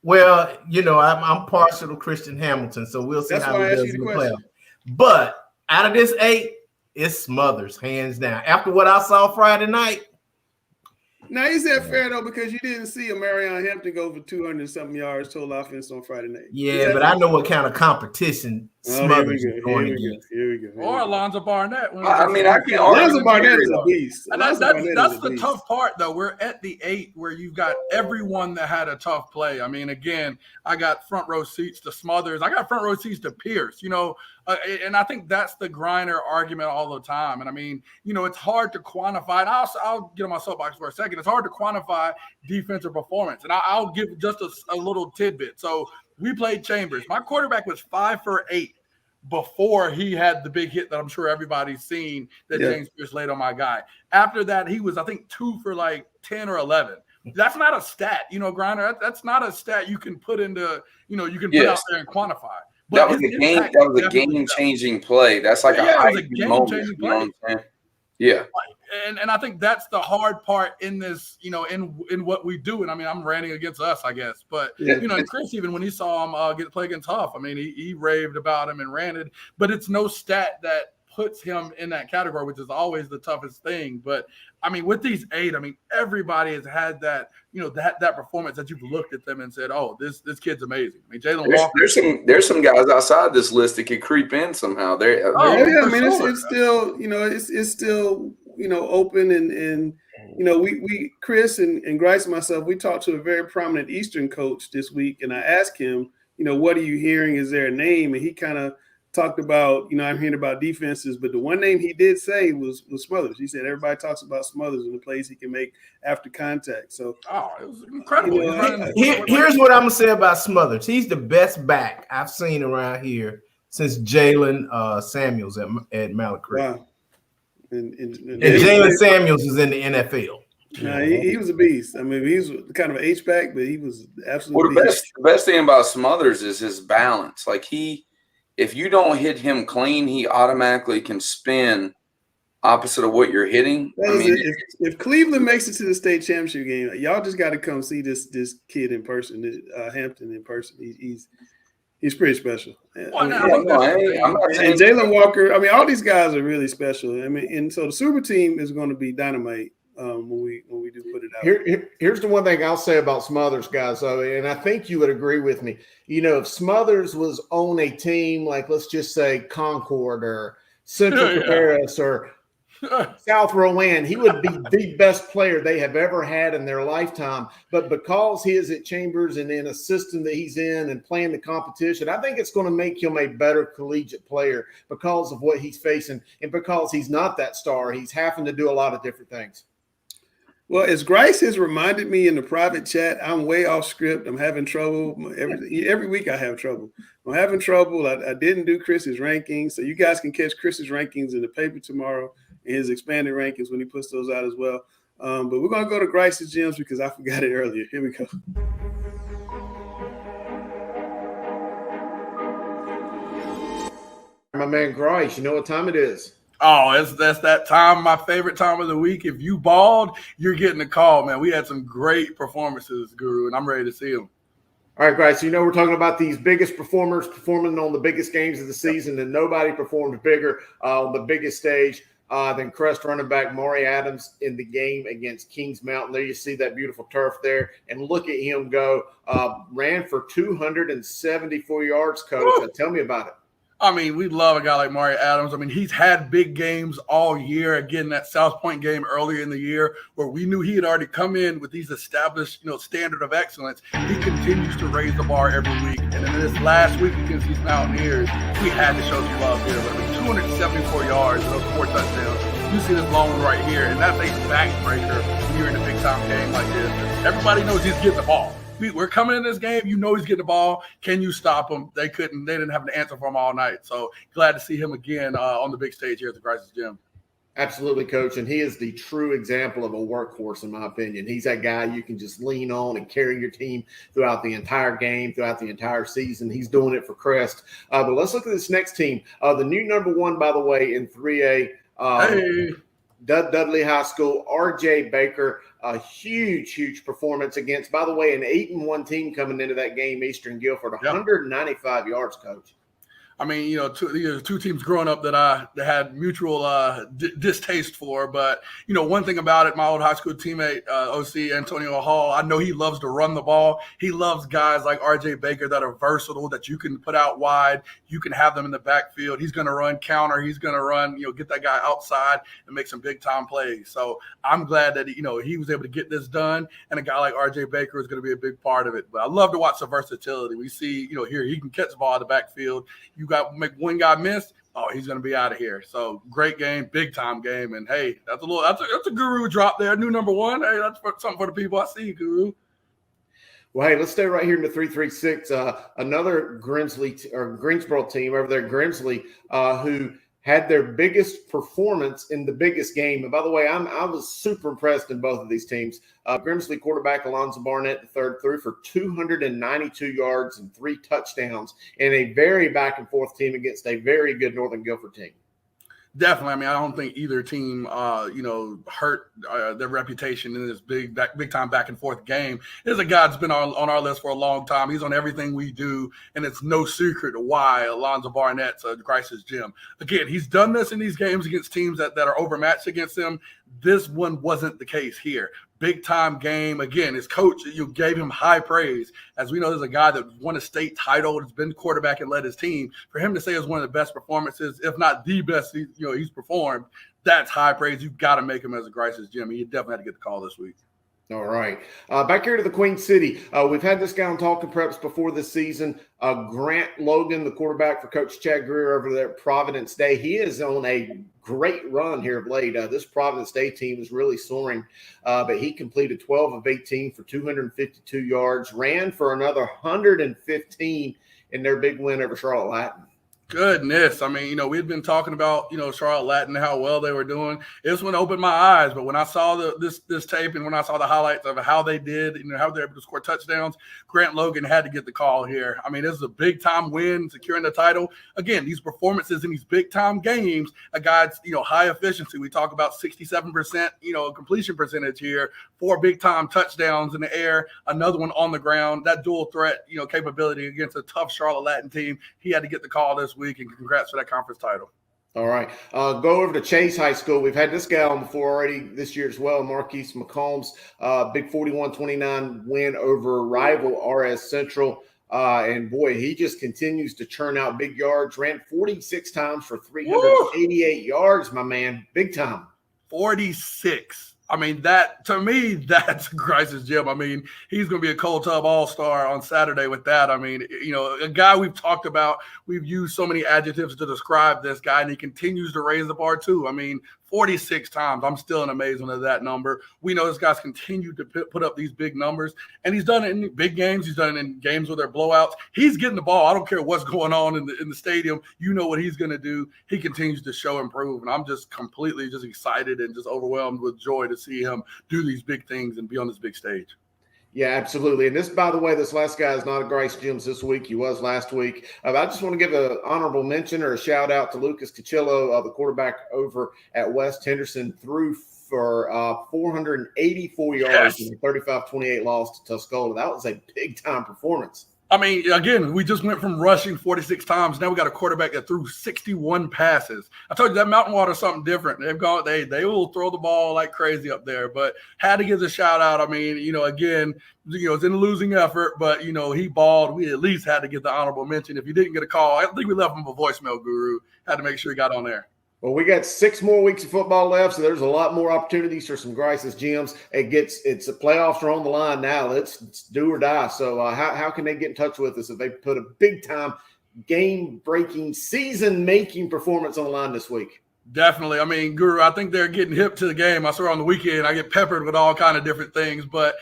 Well, I'm partial to Christian Hamilton, so we'll see how he does in the playoff. But out of this 8, it's Smothers, hands down. After what I saw Friday night. Now, is that fair, though, because you didn't see Amarion Hampton go for 200-something yards total offense on Friday night? Yeah, but I know what kind of competition Smothers is going against. Here we go. Or Alonzo Barnett. I can't Alonzo Barnett is a beast. And that's the tough part, though. We're at the 8 where you've got everyone that had a tough play. I mean, again, I got front row seats to Smothers. I got front row seats to Pierce, and I think that's the Griner argument all the time. And I mean, it's hard to quantify. And I'll get on my soapbox for a second. It's hard to quantify defensive performance. And I'll give just a little tidbit. So we played Chambers. My quarterback was 5 for 8 before he had the big hit that I'm sure everybody's seen that James Pierce laid on my guy. After that, he was, I think, 2 for like 10 or 11. That's not a stat, Griner. That's not a stat you can put into, you can put out there and quantify. But that was a game-changing play. That's like a game-changing play. Yeah. And I think that's the hard part in this, in what we do. And I mean, I'm ranting against us, I guess. But, and Chris, even when he saw him play against Huff, I mean, he raved about him and ranted. But it's no stat that puts him in that category, which is always the toughest thing. But I mean, with these 8, I mean, everybody has had that, that performance that you've looked at them and said, "Oh, this kid's amazing." I mean, Jalen Walker. There's some guys outside this list that could creep in somehow. Yeah. I mean, it's still, it's still, open and we Chris and Grice and myself, we talked to a very prominent Eastern coach this week, and I asked him, what are you hearing? Is there a name? And he kind of talked about, I'm hearing about defenses, but the one name he did say was Smothers. He said everybody talks about Smothers and the plays he can make after contact. So, it was incredible. Here's what I'm gonna say about Smothers. He's the best back I've seen around here since Jalen Samuels at Mallard Creek. Wow. And Jalen Samuels is in the NFL. Nah, he was a beast. I mean, he's kind of an H-back, but he was absolutely. Well, the best thing about Smothers is his balance. Like if you don't hit him clean, he automatically can spin opposite of what you're hitting. If Cleveland makes it to the state championship game, y'all just got to come see this kid in person, Hampton in person. He's pretty special. I'm not and Jalen Walker. I mean, all these guys are really special. I mean, and so the super team is going to be dynamite when we do put it out. Here's the one thing I'll say about Smothers, guys, though, and I think you would agree with me. If Smothers was on a team like, let's just say Concord or Central Cabarrus or South Rowan, he would be the best player they have ever had in their lifetime. But because he is at Chambers and in a system that he's in and playing the competition, I think it's going to make him a better collegiate player because of what he's facing and because he's not that star. He's having to do a lot of different things. Well, as Grice has reminded me in the private chat, I'm way off script. I'm having trouble. Every week I have trouble. I'm having trouble. I didn't do Chris's rankings. So you guys can catch Chris's rankings in the paper tomorrow and his expanded rankings when he puts those out as well. But we're going to go to Grice's gems because I forgot it earlier. Here we go. My man Grice, you know what time it is? Oh, that's that time, my favorite time of the week. If you balled, you're getting a call, man. We had some great performances, Guru, and I'm ready to see them. All right, guys, we're talking about these biggest performers performing on the biggest games of the season, and nobody performed bigger on the biggest stage than Crest running back Maury Adams in the game against Kings Mountain. There you see that beautiful turf there, and look at him go. Ran for 274 yards, Coach. Tell me about it. I mean, we love a guy like Maury Adams. I mean, he's had big games all year. Again, that South Point game earlier in the year where we knew he had already come in with these established, standard of excellence. He continues to raise the bar every week. And in this last week against these Mountaineers, we had to show some love here. I mean, 274 yards, those 4 touchdowns. You see this long one right here, and that's a backbreaker when you're in a big-time game like this. Everybody knows he's getting the ball. We're coming in this game. He's getting the ball. Can you stop him? They couldn't. They didn't have an answer for him all night. So glad to see him again on the big stage here at the Grice's Gym. Absolutely, Coach. And he is the true example of a workhorse, in my opinion. He's that guy you can just lean on and carry your team throughout the entire game, throughout the entire season. He's doing it for Crest. But let's look at this next team. The new number 1, by the way, in 3A. Dudley High School, R.J. Baker, a huge performance against, by the way, an 8-1 team coming into that game, Eastern Guilford, 195 yards, Coach. I mean, two teams growing up that I had mutual distaste for. But, one thing about it, my old high school teammate, OC Antonio Hall, I know he loves to run the ball. He loves guys like R.J. Baker that are versatile, that you can put out wide. You can have them in the backfield. He's going to run counter. He's going to run, get that guy outside and make some big-time plays. So I'm glad that, he was able to get this done. And a guy like R.J. Baker is going to be a big part of it. But I love to watch the versatility. We see, here he can catch the ball in the backfield. You got make one guy miss, he's going to be out of here. So great game, big time game, and hey, that's a Guru drop there, new number 1. Hey, that's something for the people. I see you, Guru. Well, hey, let's stay right here in the 336. Another Greensboro team over there, Grimsley, who had their biggest performance in the biggest game. And by the way, I was super impressed in both of these teams. Grimsley quarterback Alonzo Barnett III threw for 292 yards and 3 touchdowns in a very back-and-forth team against a very good Northern Guilford team. Definitely. I mean, I don't think either team, hurt their reputation in this big time back and forth game. There's a guy that's been on our list for a long time. He's on everything we do, and it's no secret why Alonzo Barnett's Grice's gym. Again, he's done this in these games against teams that are overmatched against him. This one wasn't the case here. Big time game. Again, his coach, you gave him high praise. As we know, there's a guy that won a state title, has been quarterback and led his team. For him to say it was one of the best performances, if not the best, he's performed, that's high praise. You've got to make him as a Grice's gym. He definitely had to get the call this week. All right. Back here to the Queen City. We've had this guy on Talking Preps before this season. Grant Logan, the quarterback for Coach Chad Greer over there at Providence Day. He is on a great run here of late. This Providence Day team is really soaring, but he completed 12 of 18 for 252 yards, ran for another 115 in their big win over Charlotte Latin. Goodness. I mean, we had been talking about, Charlotte Latin, how well they were doing. This one opened my eyes. But when I saw this tape and when I saw the highlights of how they did, how they were able to score touchdowns, Grant Logan had to get the call here. I mean, this is a big-time win, securing the title. Again, these performances in these big-time games, a guy's, high efficiency. We talk about 67%, completion percentage here, 4 big-time touchdowns in the air, another one on the ground. That dual threat, capability against a tough Charlotte Latin team. He had to get the call this week, and congrats for that conference title. All right. Go over to Chase High School. We've had this guy on before already this year as well, Marquis Mccombs. Big 41-29 win over rival RS Central. And, boy, he just continues to churn out big yards. Ran 46 times for 388 yards, my man. Big time. 46. I mean, to me, that's Grice's gym. I mean, he's going to be a Cold Tub All-Star on Saturday with that. I mean, a guy we've talked about, we've used so many adjectives to describe this guy, and he continues to raise the bar too. I mean, 46 times. I'm still in amazement of that number. We know this guy's continued to put up these big numbers, and he's done it in big games. He's done it in games where they're blowouts. He's getting the ball. I don't care what's going on in the stadium. You know what he's going to do. He continues to show and prove, and I'm just completely just excited and just overwhelmed with joy to see him do these big things and be on this big stage. Yeah, absolutely. And this, by the way, this last guy is not a Grice Gyms this week. He was last week. I just want to give an honorable mention or a shout out to Lucas Cachillo, the quarterback over at West Henderson, threw for 484 yards in a 35-28 loss to Tuscola. That was a big-time performance. I mean, again, we just went from rushing 46 times. Now we got a quarterback that threw 61 passes. I told you that Mountain Water is something different. They will throw the ball like crazy up there, but had to give a shout out. I mean, again, it's in a losing effort, but, he balled. We at least had to get the honorable mention. If you didn't get a call, I think we left him a voicemail, Guru. Had to make sure he got on there. Well, we got 6 more weeks of football left, so there's a lot more opportunities for some Grice's gyms. It's the playoffs are on the line now. It's do or die. So how can they get in touch with us if they put a big-time, game-breaking, season-making performance on the line this week? Definitely. I mean, Guru, I think they're getting hip to the game. I saw on the weekend, I get peppered with all kind of different things. But,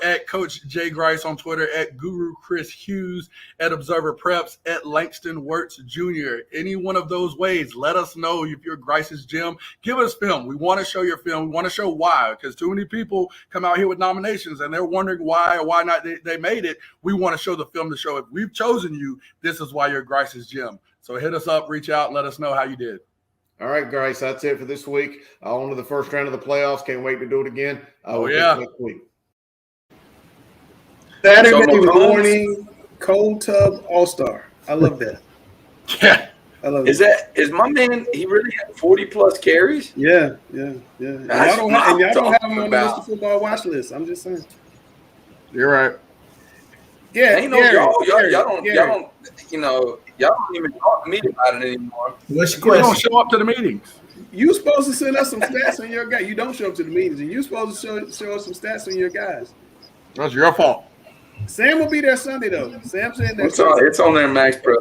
at Coach Jay Grice on Twitter, at Guru Chris Hughes, at Observer Preps, at Langston Wirtz Jr. Any one of those ways, let us know if you're Grice's gym. Give us film. We want to show your film. We want to show why, because too many people come out here with nominations and they're wondering why or why not they made it. We want to show the film to show if we've chosen you, this is why you're Grice's gym. So hit us up, reach out, and let us know how you did. All right, Grice, that's it for this week. On to the first round of the playoffs. Can't wait to do it again. We'll yeah. Next week. Saturday morning, Cold Tub All-Star. I love that. Yeah. I love it. Is my man, he really had 40-plus carries? Yeah. Y'all don't have him on the Mr. Football watch list. I'm just saying. You're right. Yeah, y'all don't even talk to me about it anymore. What's your You question? don't show up to the meetings. You supposed to send us some stats on your guy. You don't show up to the meetings, and you supposed to show us some stats on your guys. That's your fault. Sam will be there Sunday though. Sam said that it's on there, Max Prep.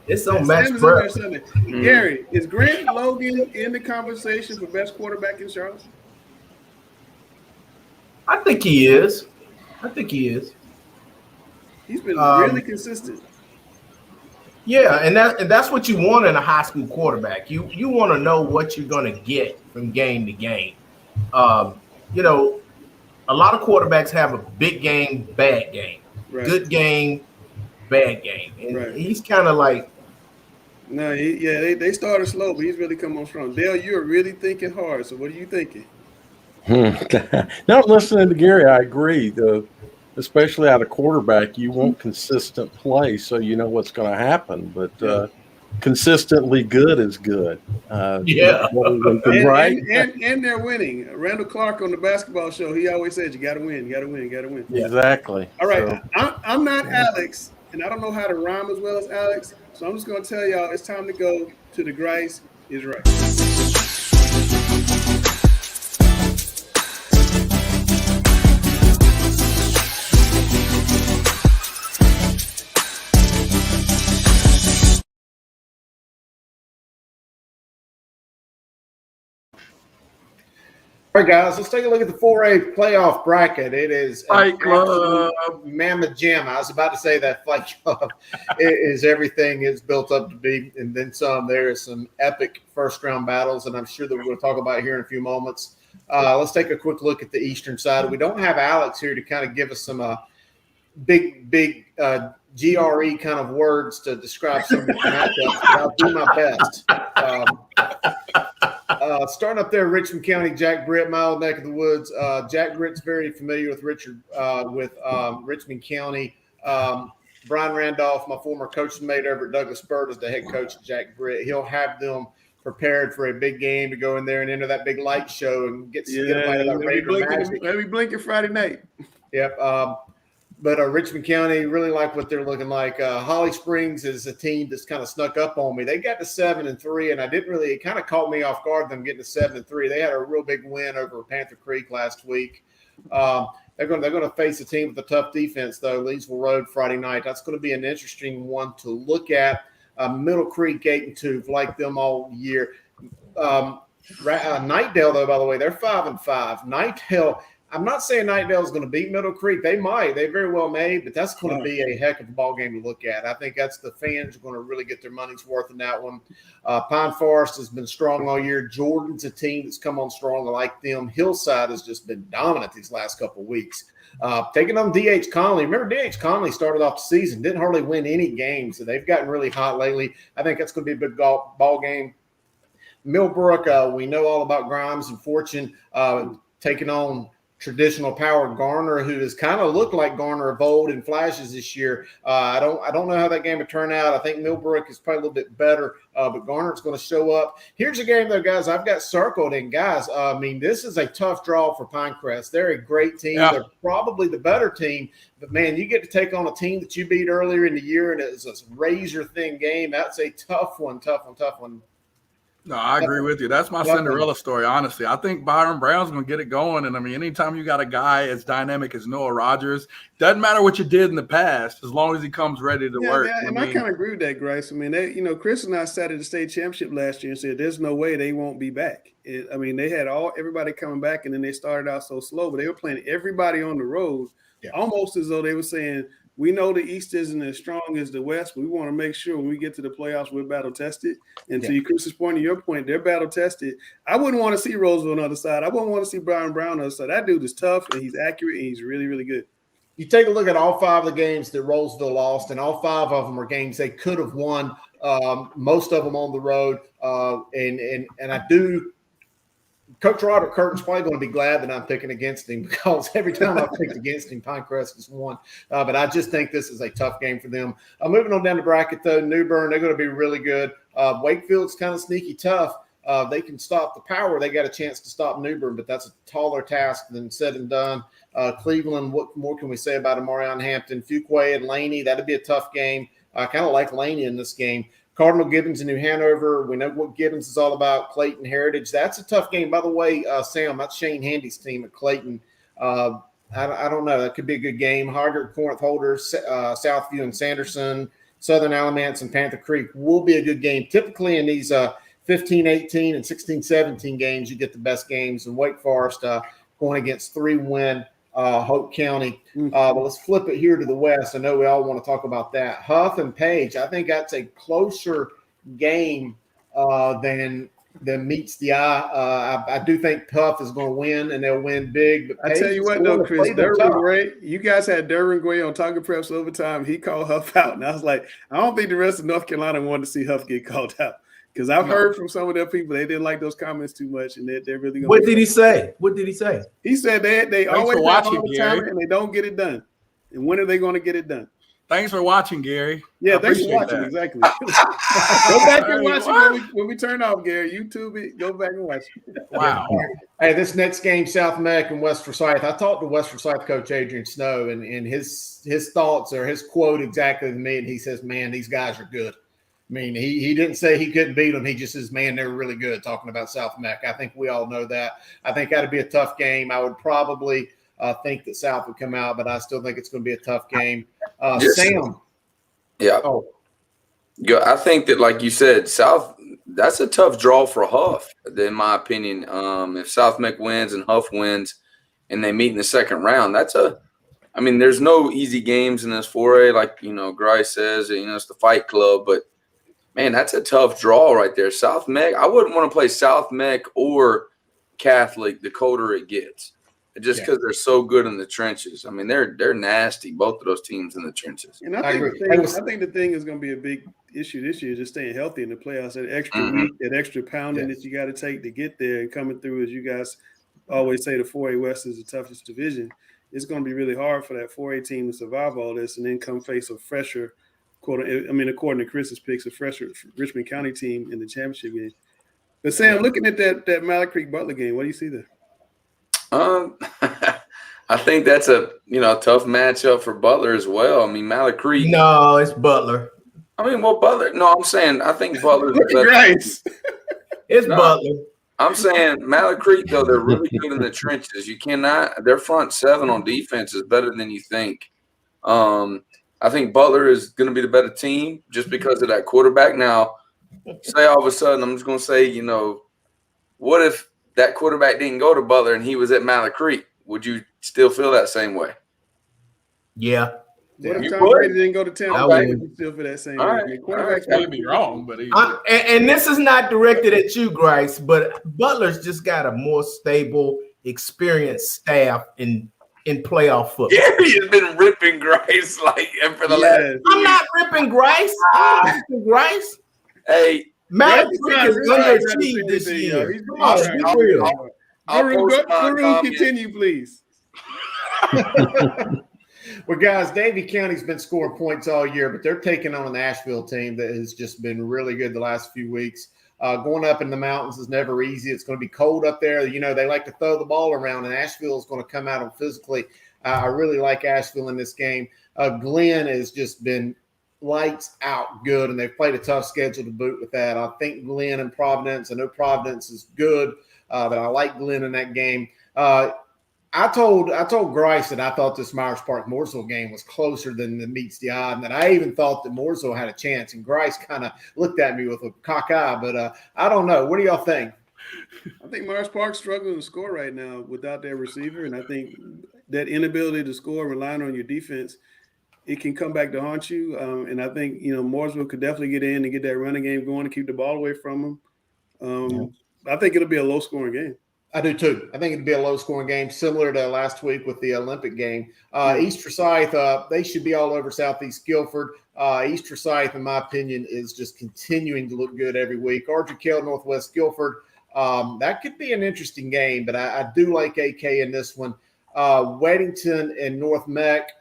It's on Max Sam is Prep. on there Sunday. Mm-hmm. Gary, is Grant Logan in the conversation for best quarterback in Charlotte? I think he is. He's been really consistent. Yeah, and that's what you want in a high school quarterback. You want to know what you're going to get from game to game. A lot of quarterbacks have a big game, bad game, right. Good game, bad game, and he's kind of like No, they started slow, but he's really come on strong. Dale, you're really thinking hard. So what are you thinking? No, I'm listening to Gary. I agree. Especially out of quarterback, you want consistent play so you know what's going to happen. But consistently good is good. Yeah. Right. And they're winning. Randall Clark on the basketball show, he always says, you got to win, you got to win, you got to win. Exactly. All right. So, I'm not Alex, and I don't know how to rhyme as well as Alex. So I'm just going to tell y'all it's time to go to the Grice is right. All right, guys, let's take a look at the 4A playoff bracket. It is Fight Club. Mammoth Jam. I was about to say that Fight Club is everything is built up to be, and then some. There is some epic first-round battles, and I'm sure that we're going to talk about here in a few moments. Let's take a quick look at the eastern side. We don't have Alex here to kind of give us some big GRE kind of words to describe some of the matchups, but I'll do my best. Starting up there, Richmond County, Jack Britt, my old neck of the woods. Jack Britt's very familiar with Richmond County. Brian Randolph, my former coaching mate over at Douglas Byrd, is the head coach of Jack Britt. He'll have them prepared for a big game to go in there and enter that big light show and get away with that Raider magic. Maybe blinking Friday night. Yep. But Richmond County really like what they're looking like. Holly Springs is a team that's kind of snuck up on me. They got to 7-3, and it kind of caught me off guard them getting to 7-3. They had a real big win over Panther Creek last week. They're going to face a team with a tough defense, though. Leesville Road Friday night. That's going to be an interesting one to look at. Middle Creek 8-2, like them all year. Nightdale, though, by the way, they're 5-5. Nightdale. I'm not saying Nightdale is going to beat Middle Creek. They might. They very well may, but that's going to be a heck of a ball game to look at. I think that's the fans are going to really get their money's worth in that one. Pine Forest has been strong all year. Jordan's a team that's come on strong. I like them. Hillside has just been dominant these last couple of weeks. Taking on D.H. Conley. Remember, D.H. Conley started off the season, didn't hardly win any games, so they've gotten really hot lately. I think that's going to be a big ball game. Millbrook, we know all about Grimes and Fortune taking on traditional power Garner, who has kind of looked like Garner of old in flashes this year. I don't know how that game would turn out. I think Millbrook is probably a little bit better, but Garner's going to show up. Here's a game, though, guys, I've got circled. And, guys, I mean, this is a tough draw for Pinecrest. They're a great team. Yeah. They're probably the better team. But, man, you get to take on a team that you beat earlier in the year, and it's a razor-thin game. That's a tough one. No, I agree with you. That's my Cinderella story, honestly. I think Byron Brown's going to get it going. And, I mean, anytime you got a guy as dynamic as Noah Rogers, doesn't matter what you did in the past, as long as he comes ready to work. Yeah, and I kind of agree with that, Grice. I mean, Chris and I sat at the state championship last year and said there's no way they won't be back. They had everybody coming back, and then they started out so slow, but they were playing everybody on the road, almost as though they were saying, we know the East isn't as strong as the West, but we want to make sure when we get to the playoffs, we're battle tested. And to Chris's point and your point, they're battle tested. I wouldn't want to see Roseville on the other side. I wouldn't want to see Brian Brown on the other side. That dude is tough, and he's accurate, and he's really, really good. You take a look at all 5 of the games that Roseville lost, and all 5 of them are games they could have won, most of them on the road. And I do – Coach Roderick Curtin's probably going to be glad that I'm picking against him, because every time I've picked against him, Pinecrest has won. But I just think this is a tough game for them. Moving on down the bracket, though, New Bern, they're going to be really good. Wakefield's kind of sneaky tough. They can stop the power. They got a chance to stop New Bern, but that's a taller task than said and done. Cleveland, what more can we say about Amarion Hampton? Fuquay and Laney, that'd be a tough game. I kind of like Laney in this game. Cardinal Gibbons and New Hanover. We know what Gibbons is all about. Clayton Heritage. That's a tough game. By the way, Sam, that's Shane Handy's team at Clayton. I don't know. That could be a good game. Hargard, Corinth Holders, Southview and Sanderson, Southern Alamance and Panther Creek will be a good game. Typically in these 15-18 and 16-17 games, you get the best games. And Wake Forest going against 3-win Hope County. But let's flip it here to the West. I know we all want to talk about that. Huff and Page, I think that's a closer game than than meets the eye. I do think Puff is going to win, and they'll win big. But I tell you what, though, Chris, Derwin Gray, you guys had Derwin Gray on Target Preps overtime. He called Huff out, and I was like, I don't think the rest of North Carolina wanted to see Huff get called out because I've heard from some of their people they didn't like those comments too much, and they're really going. What did he say? What did he say? He said they always have all the time, and they don't get it done. And when are they going to get it done? Thanks for watching, Gary. Yeah, thanks for watching. That. Exactly. Go back and watch it when we turn off, Gary. YouTube it. Go back and watch it. Wow. Hey, this next game, South Meck and West Forsyth. I talked to West Forsyth coach Adrian Snow, and his thoughts or his quote exactly to me, and he says, "Man, these guys are good." I mean, he didn't say he couldn't beat them. He just says, "Man, they're really good." Talking about South Meck, I think we all know that. I think that'd be a tough game. I would probably think that South would come out, but I still think it's going to be a tough game. Sam. Yeah. Oh. I think that, like you said, South, that's a tough draw for Huff, in my opinion. If South Meck wins and Huff wins and they meet in the second round, there's no easy games in this 4A. Like, Grice says, it's the fight club, but man, that's a tough draw right there. South Meck, I wouldn't want to play South Meck or Catholic the colder it gets. Just because they're so good in the trenches. I mean, they're nasty, both of those teams in the trenches. And I think the thing is going to be a big issue this year, just staying healthy in the playoffs. That extra week, that extra pounding that you got to take to get there and coming through, as you guys always say, the 4A West is the toughest division. It's going to be really hard for that 4A team to survive all this and then come face a fresher, according to Chris's picks, a fresher Richmond County team in the championship game. But Sam, looking at that Mallard Creek Butler game, what do you see there? I think that's a tough matchup for Butler as well. I mean, Mallard Creek. No, it's Butler. Butler. No, I'm saying I think Butler's Grice. It's Butler. I'm saying Mallard Creek, though, they're really good in the trenches. You cannot. Their front seven on defense is better than you think. I think Butler is going to be the better team just because of that quarterback. Now, say all of a sudden, I'm just going to say, what if that quarterback didn't go to Butler and he was at Mallard Creek? Would you still feel that same way? Yeah. What if Tom Brady didn't go to Tampa Bay? Would you still feel that same way? Right. Quarterbacks may be wrong, but and this is not directed at you, Grice, but Butler's just got a more stable, experienced staff in playoff football. Gary has been ripping Grice for the last. I'm not ripping Grice. I'm not ripping Grice. Hey. Mallard Creek is underachieved this year. I'll continue, please. Well, guys, Davie County's been scoring points all year, but they're taking on an Asheville team that has just been really good the last few weeks. Going up in the mountains is never easy. It's going to be cold up there. They like to throw the ball around, and Asheville is going to come out on physically. I really like Asheville in this game. Glenn has just been lights out good, and they've played a tough schedule to boot with that. I think Glenn and Providence, I know Providence is good, but I like Glenn in that game. I told Grice that I thought this Myers Park Mooresville game was closer than the meets the eye, and that I even thought that Mooresville had a chance, and Grice kind of looked at me with a cock eye, but I don't know. What do y'all think? I think Myers Park's struggling to score right now without their receiver, and I think that inability to score, relying on your defense, it can come back to haunt you. And I think, Mooresville could definitely get in and get that running game going and keep the ball away from them. I think it'll be a low-scoring game. I do too. I think it'd be a low-scoring game, similar to last week with the Olympic game. East Forsyth, they should be all over Southeast Guilford. East Forsyth, in my opinion, is just continuing to look good every week. Ardrey Northwest Guilford, that could be an interesting game, but I do like AK in this one. Weddington and North Meck,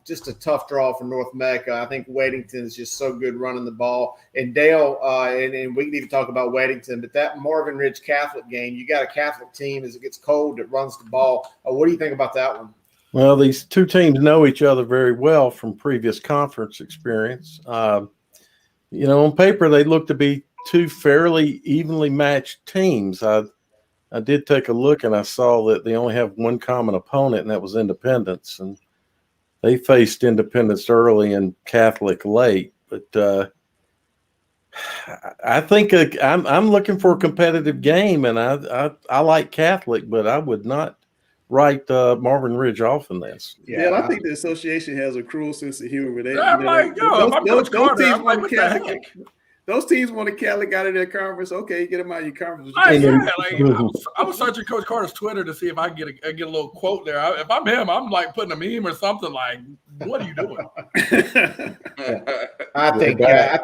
just a tough draw for North Meck. I think Weddington is just so good running the ball. And Dale, and we need to talk about Weddington, but that Marvin Ridge Catholic game, you got a Catholic team as it gets cold that runs the ball. What do you think about that one? Well, these two teams know each other very well from previous conference experience. On paper, they look to be two fairly evenly matched teams. I did take a look, and I saw that they only have one common opponent, and that was Independence. And they faced Independence early and Catholic late. But I think I'm looking for a competitive game, and I like Catholic, but I would not write Marvin Ridge off in this. Yeah, I think the association has a cruel sense of humor. Those those teams want to Catholic out of their conference. Okay, get them out of your conference. I was searching Coach Carter's Twitter to see if I can get a little quote there. If I'm him, I'm like putting a meme or something like, "What are you doing?" I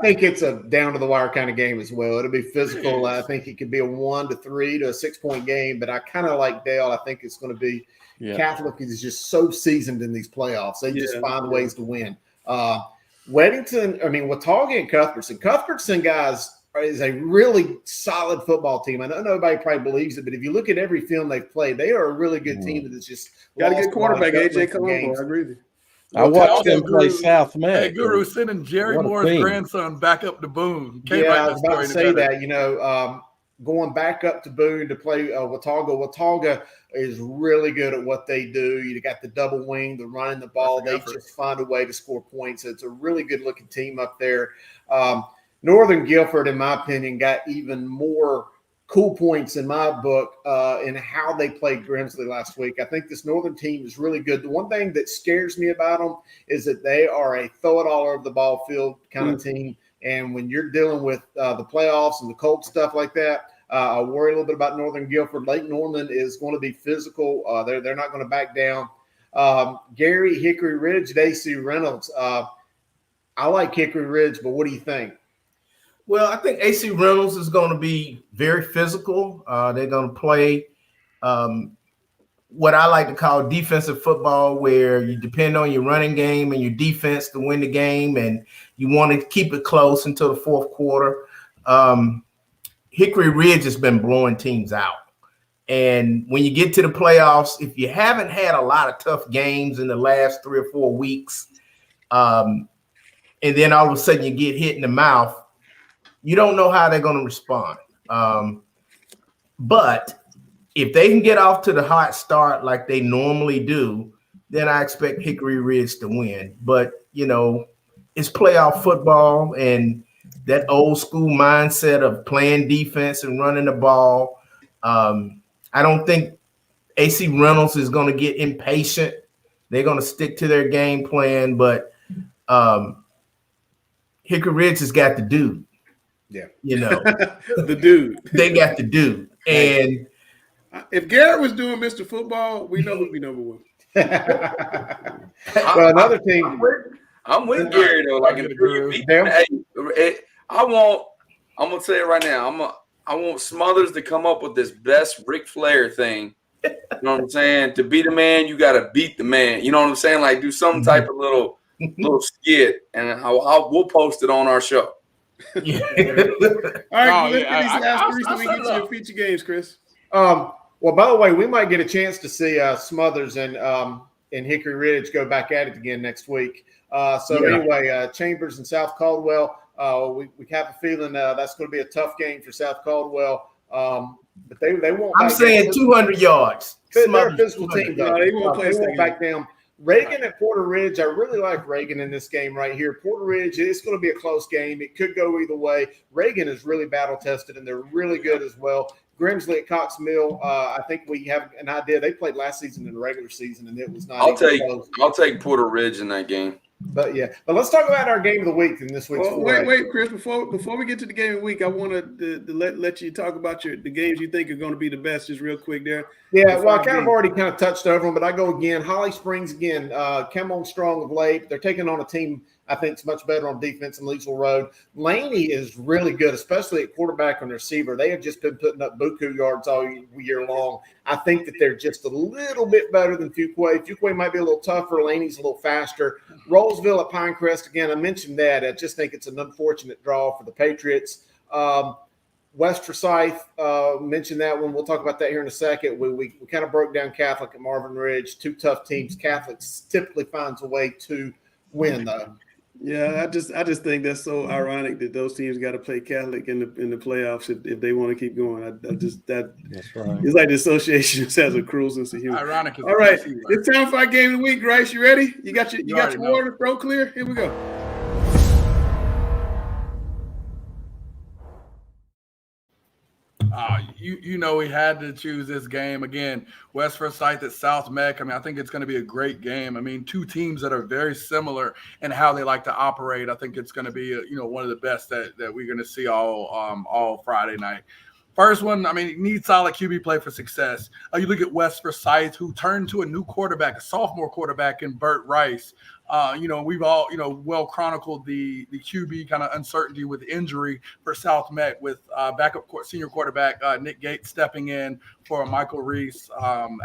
think it's a down to the wire kind of game as well. It'll be physical. I think it could be a 1 to 3 to a 6-point game, but I kind of like Dale. I think it's going to be Catholic is just so seasoned in these playoffs. They just find ways to win. Watauga and Cuthbertson. Cuthbertson, guys, is a really solid football team. I know nobody probably believes it, but if you look at every film they've played, they are a really good team that's just got a good quarterback, AJ Colombo. I agree with you. I watched them play South Met. Hey, Guru, sending Jerry Moore's grandson back up to Boone. I was about to say that. Going back up to Boone to play Watauga. Watauga is really good at what they do. You got the double wing, the running the ball. They just find a way to score points. It's a really good-looking team up there. Northern Guilford, in my opinion, got even more cool points in my book in how they played Grimsley last week. I think this Northern team is really good. The one thing that scares me about them is that they are a throw-it-all-over-the-ball field kind of team. And when you're dealing with the playoffs and the cold stuff like that, I worry a little bit about Northern Guilford. Lake Norman is going to be physical. They're not going to back down. Gary, Hickory Ridge, AC Reynolds. I like Hickory Ridge, but what do you think? Well, I think AC Reynolds is going to be very physical. They're going to play what I like to call defensive football, where you depend on your running game and your defense to win the game, and you want to keep it close until the fourth quarter. Hickory Ridge has been blowing teams out. And when you get to the playoffs, if you haven't had a lot of tough games in the last 3 or 4 weeks, and then all of a sudden you get hit in the mouth, you don't know how they're going to respond. But if they can get off to the hot start like they normally do, then I expect Hickory Ridge to win. But, it's playoff football, and that old school mindset of playing defense and running the ball. I don't think AC Reynolds is going to get impatient. They're going to stick to their game plan, but Hickory Ridge has got the dude. Yeah. The dude. They got the dude. And if Garrett was doing Mr. Football, we know who'd be number one. Well, another team. I'm with Gary though. Like, I'm gonna say it right now. I want Smothers to come up with this best Ric Flair thing. You know what I'm saying? To be the man, you gotta beat the man. You know what I'm saying? Like, do some type of little skit, and we'll post it on our show. All right, let's get these last three so we get to your feature games, Chris. Well, by the way, we might get a chance to see Smothers and Hickory Ridge go back at it again next week. Anyway, Chambers and South Caldwell. We have a feeling that's going to be a tough game for South Caldwell. But they won't. I'm saying 200 yards. They're a physical team, though. No, they won't back down. Reagan and Porter Ridge. I really like Reagan in this game right here. Porter Ridge, it's going to be a close game. It could go either way. Reagan is really battle tested, and they're really good as well. Grimsley at Cox Mill. I think we have an idea. They played last season in the regular season, and it was not. I'll take Porter Ridge in that game. But let's talk about our game of the week in this week's. Well, wait, Chris. Before we get to the game of the week, I want to let you talk about the games you think are going to be the best, just real quick there. Yeah, well, I kind of already touched over them, but I go again. Holly Springs again, come on strong of late. They're taking on a team I think it's much better on defense in Leesville Road. Laney is really good, especially at quarterback and receiver. They have just been putting up buku yards all year long. I think that they're just a little bit better than Fuquay. Fuquay might be a little tougher. Laney's a little faster. Rollsville at Pinecrest, again, I mentioned that. I just think it's an unfortunate draw for the Patriots. West Forsyth, mentioned that one. We'll talk about that here in a second. We kind of broke down Catholic at Marvin Ridge. Two tough teams. Catholic typically finds a way to win, though. Yeah, I just think that's so ironic that those teams got to play Catholic in the playoffs if they want to keep going. That's right. It's like the association just has a cruel sense of humor. Ironic. All right, it's time for our game of the week. Grice, you ready? You got your water, throat clear? Here we go. You know we had to choose this game again. West Forsyth at South Meck. I mean, I think it's going to be a great game. I mean, two teams that are very similar in how they like to operate. I think it's going to be one of the best that we're going to see all Friday night. First one, I mean, need solid QB play for success. You look at West Forsyth, who turned to a new quarterback, a sophomore quarterback in Burt Rice. We've all, well chronicled the QB kind of uncertainty with injury for South Met with backup senior quarterback Nick Gates stepping in for Michael Reese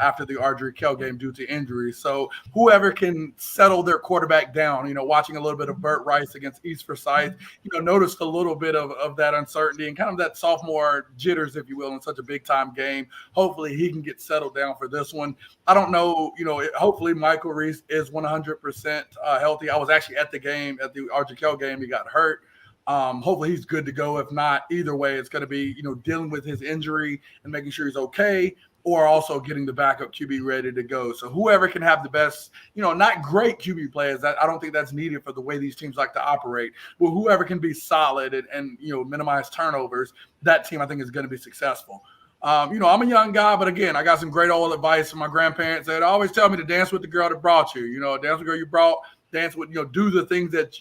after the Ardrey Kell game due to injury. So whoever can settle their quarterback down, watching a little bit of Burt Rice against East Forsyth, noticed a little bit of that uncertainty and kind of that sophomore jitters, if you will, in such a big time game. Hopefully he can get settled down for this one. I don't know, hopefully Michael Reese is 100% healthy. I was actually at the game, at the Ardrey Kell game. He got hurt. Hopefully he's good to go. If not, either way, it's going to be, dealing with his injury and making sure he's okay, or also getting the backup QB ready to go. So whoever can have the best, not great QB players, I don't think that's needed for the way these teams like to operate. Well, whoever can be solid and minimize turnovers, that team I think is going to be successful. I'm a young guy, but again, I got some great old advice from my grandparents that always tell me to dance with the girl that brought you. Dance with the girl you brought, dance with, do the things that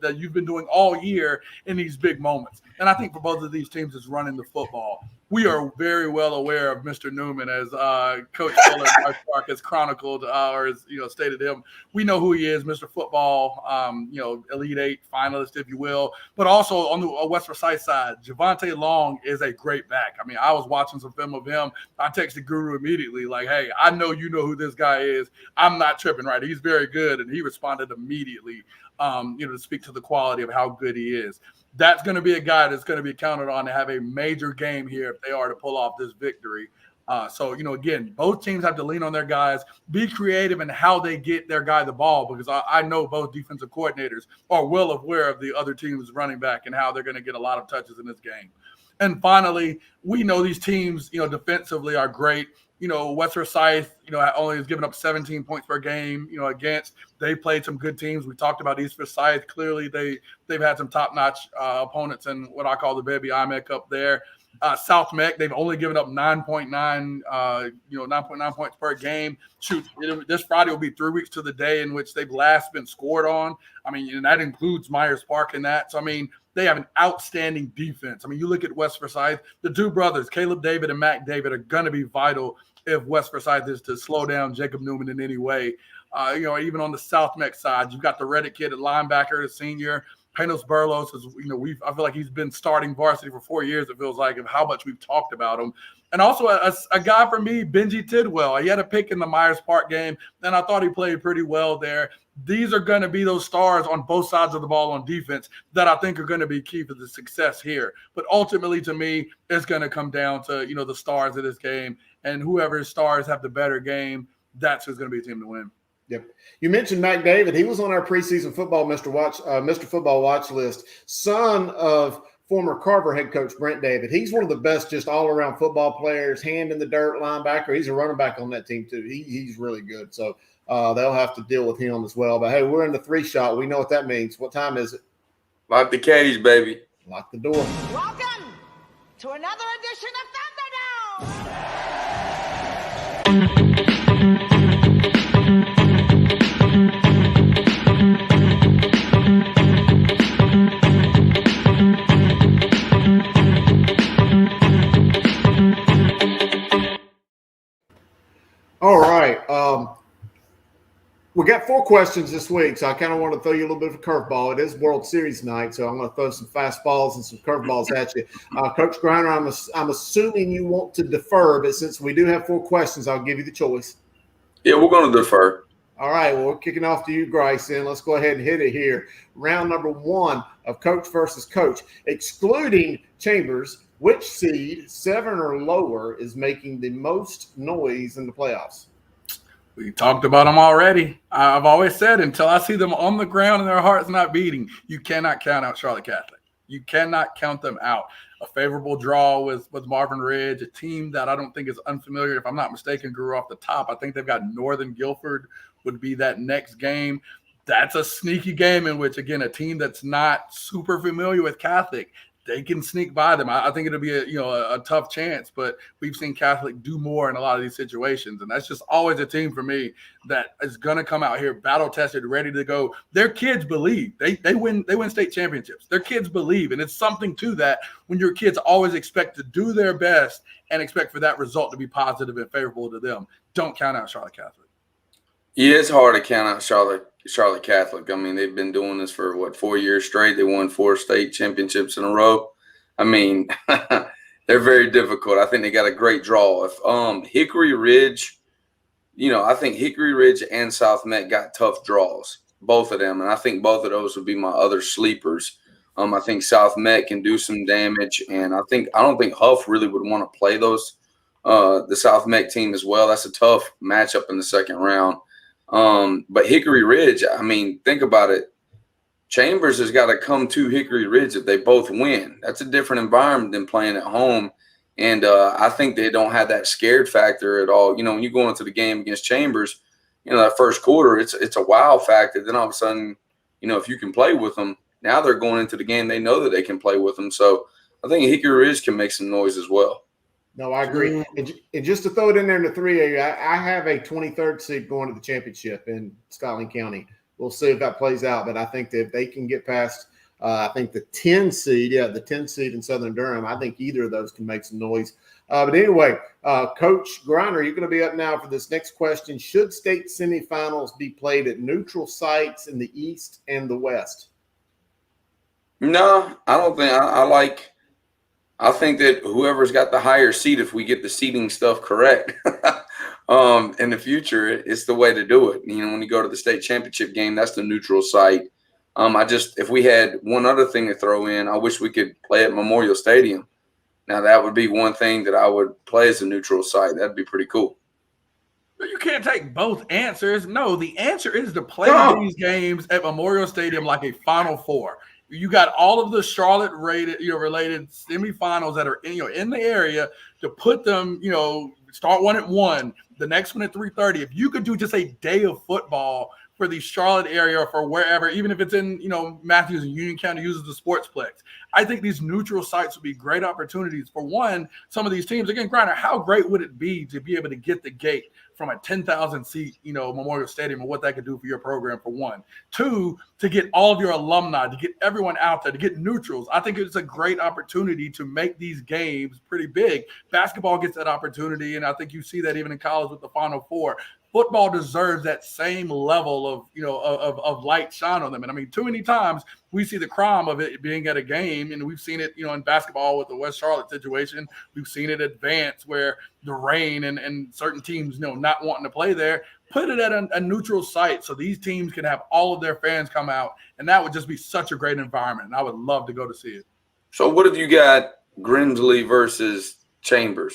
that you've been doing all year in these big moments. And I think for both of these teams is running the football. We are very well aware of Mr. Newman, as Coach Fuller Park has chronicled or has stated him. We know who he is, Mr. Football, Elite Eight finalist, if you will. But also on the West Forsyth side, Javante Long is a great back. I mean, I was watching some film of him. I texted Guru immediately, like, "Hey, I know you know who this guy is. I'm not tripping, right? He's very good," and he responded immediately. To speak to the quality of how good he is. That's going to be a guy that's going to be counted on to have a major game here if they are to pull off this victory. Again, both teams have to lean on their guys, be creative in how they get their guy the ball, because I know both defensive coordinators are well aware of the other team's running back and how they're going to get a lot of touches in this game. And finally, we know these teams, defensively are great. West Forsyth, only has given up 17 points per game, against. They played some good teams. We talked about East Forsyth. Clearly, they've had some top-notch opponents in what I call the Baby IMEC up there. South Meck, they've only given up 9.9 points per game. Shoot, this Friday will be 3 weeks to the day in which they've last been scored on. I mean, and that includes Myers Park in that. So, I mean, they have an outstanding defense. I mean, you look at West Forsyth, the two brothers, Caleb David and Mac David, are going to be vital if West Forsyth is to slow down Jacob Newman in any way. Even on the South Meck side, you've got the Reddick kid at linebacker, the senior. Panos Burlos is, I feel like he's been starting varsity for 4 years. It feels like, of how much we've talked about him. And also a guy for me, Benji Tidwell. He had a pick in the Myers Park game, and I thought he played pretty well there. These are going to be those stars on both sides of the ball on defense that I think are going to be key for the success here. But ultimately, to me, it's going to come down to, the stars of this game. And whoever stars have the better game, that's who's going to be a team to win. Yep. You mentioned Mac David. He was on our preseason football Mr. Football watch list. Son of former Carver head coach Brent David. He's one of the best just all-around football players, hand in the dirt linebacker. He's a running back on that team too. He's really good. So they'll have to deal with him as well. But, hey, we're in the 3-shot. We know what that means. What time is it? Lock the cage, baby. Lock the door. Welcome to another edition of Thunderdome. All right. We got 4 questions this week, so I kind of want to throw you a little bit of a curveball. It is World Series night, so I'm going to throw some fastballs and some curveballs at you. Coach Griner, I'm assuming you want to defer, but since we do have 4 questions, I'll give you the choice. Yeah, we're going to defer. All right, well, we're kicking off to you, Grice, and let's go ahead and hit it here. Round number 1 of Coach versus Coach. Excluding Chambers, which seed, 7 or lower, is making the most noise in the playoffs? We talked about them already. I've always said, until I see them on the ground and their heart's not beating, you cannot count out Charlotte Catholic. You cannot count them out. A favorable draw with Marvin Ridge, a team that I don't think is unfamiliar. If I'm not mistaken, grew off the top. I think they've got Northern Guilford would be that next game. That's a sneaky game in which, again, a team that's not super familiar with Catholic, they can sneak by them. I think it'll be a tough chance, but we've seen Catholic do more in a lot of these situations, and that's just always a team for me that is going to come out here battle tested, ready to go. Their kids believe they win state championships. Their kids believe, and it's something to that when your kids always expect to do their best and expect for that result to be positive and favorable to them. Don't count out Charlotte Catholic. Yeah, it's hard to count out Charlotte Catholic. I mean, they've been doing this for 4 years straight. They won 4 state championships in a row. I mean, they're very difficult. I think they got a great draw. If Hickory Ridge, I think Hickory Ridge and South Met got tough draws, both of them, and I think both of those would be my other sleepers. I think South Met can do some damage, and I don't think Huff really would want to play the South Met team as well. That's a tough matchup in the second round. But Hickory Ridge, I mean, think about it. Chambers has got to come to Hickory Ridge if they both win. That's a different environment than playing at home. And I think they don't have that scared factor at all. When you go into the game against Chambers, that first quarter, it's a wow factor. Then all of a sudden, if you can play with them, now they're going into the game. They know that they can play with them. So I think Hickory Ridge can make some noise as well. No, I agree. And just to throw it in there in the 3A, I have a 23rd seed going to the championship in Scotland County. We'll see if that plays out. But I think that if they can get past, I think the 10 seed in Southern Durham, I think either of those can make some noise. But anyway, Coach Griner, you're going to be up now for this next question. Should state semifinals be played at neutral sites in the East and the West? No, I don't think I think that whoever's got the higher seed, if we get the seeding stuff correct in the future, it's the way to do it. When you go to the state championship game, that's the neutral site. If we had one other thing to throw in, I wish we could play at Memorial Stadium. Now, that would be one thing that I would play as a neutral site. That'd be pretty cool. You can't take both answers. No, the answer is to play these games at Memorial Stadium like a Final Four. You got all of the Charlotte related semifinals that are in the area to put them, start one at 1, the next one at 3:30. If you could do just a day of football for the Charlotte area or for wherever, even if it's in, Matthews and Union County uses the Sportsplex, I think these neutral sites would be great opportunities for one, some of these teams. Again, Griner, how great would it be to be able to get the gate from a 10,000 seat, Memorial Stadium and what that could do for your program for one. 2, to get all of your alumni, to get everyone out there, to get neutrals. I think it's a great opportunity to make these games pretty big. Basketball gets that opportunity, and I think you see that even in college with the Final Four. Football deserves that same level of light shine on them. And I mean, too many times we see the crime of it being at a game, and we've seen it, in basketball with the West Charlotte situation. We've seen it advance where the rain and certain teams, not wanting to play there. Put it at a neutral site so these teams can have all of their fans come out, and that would just be such a great environment. And I would love to go to see it. So what have you got Grimsley versus Chambers?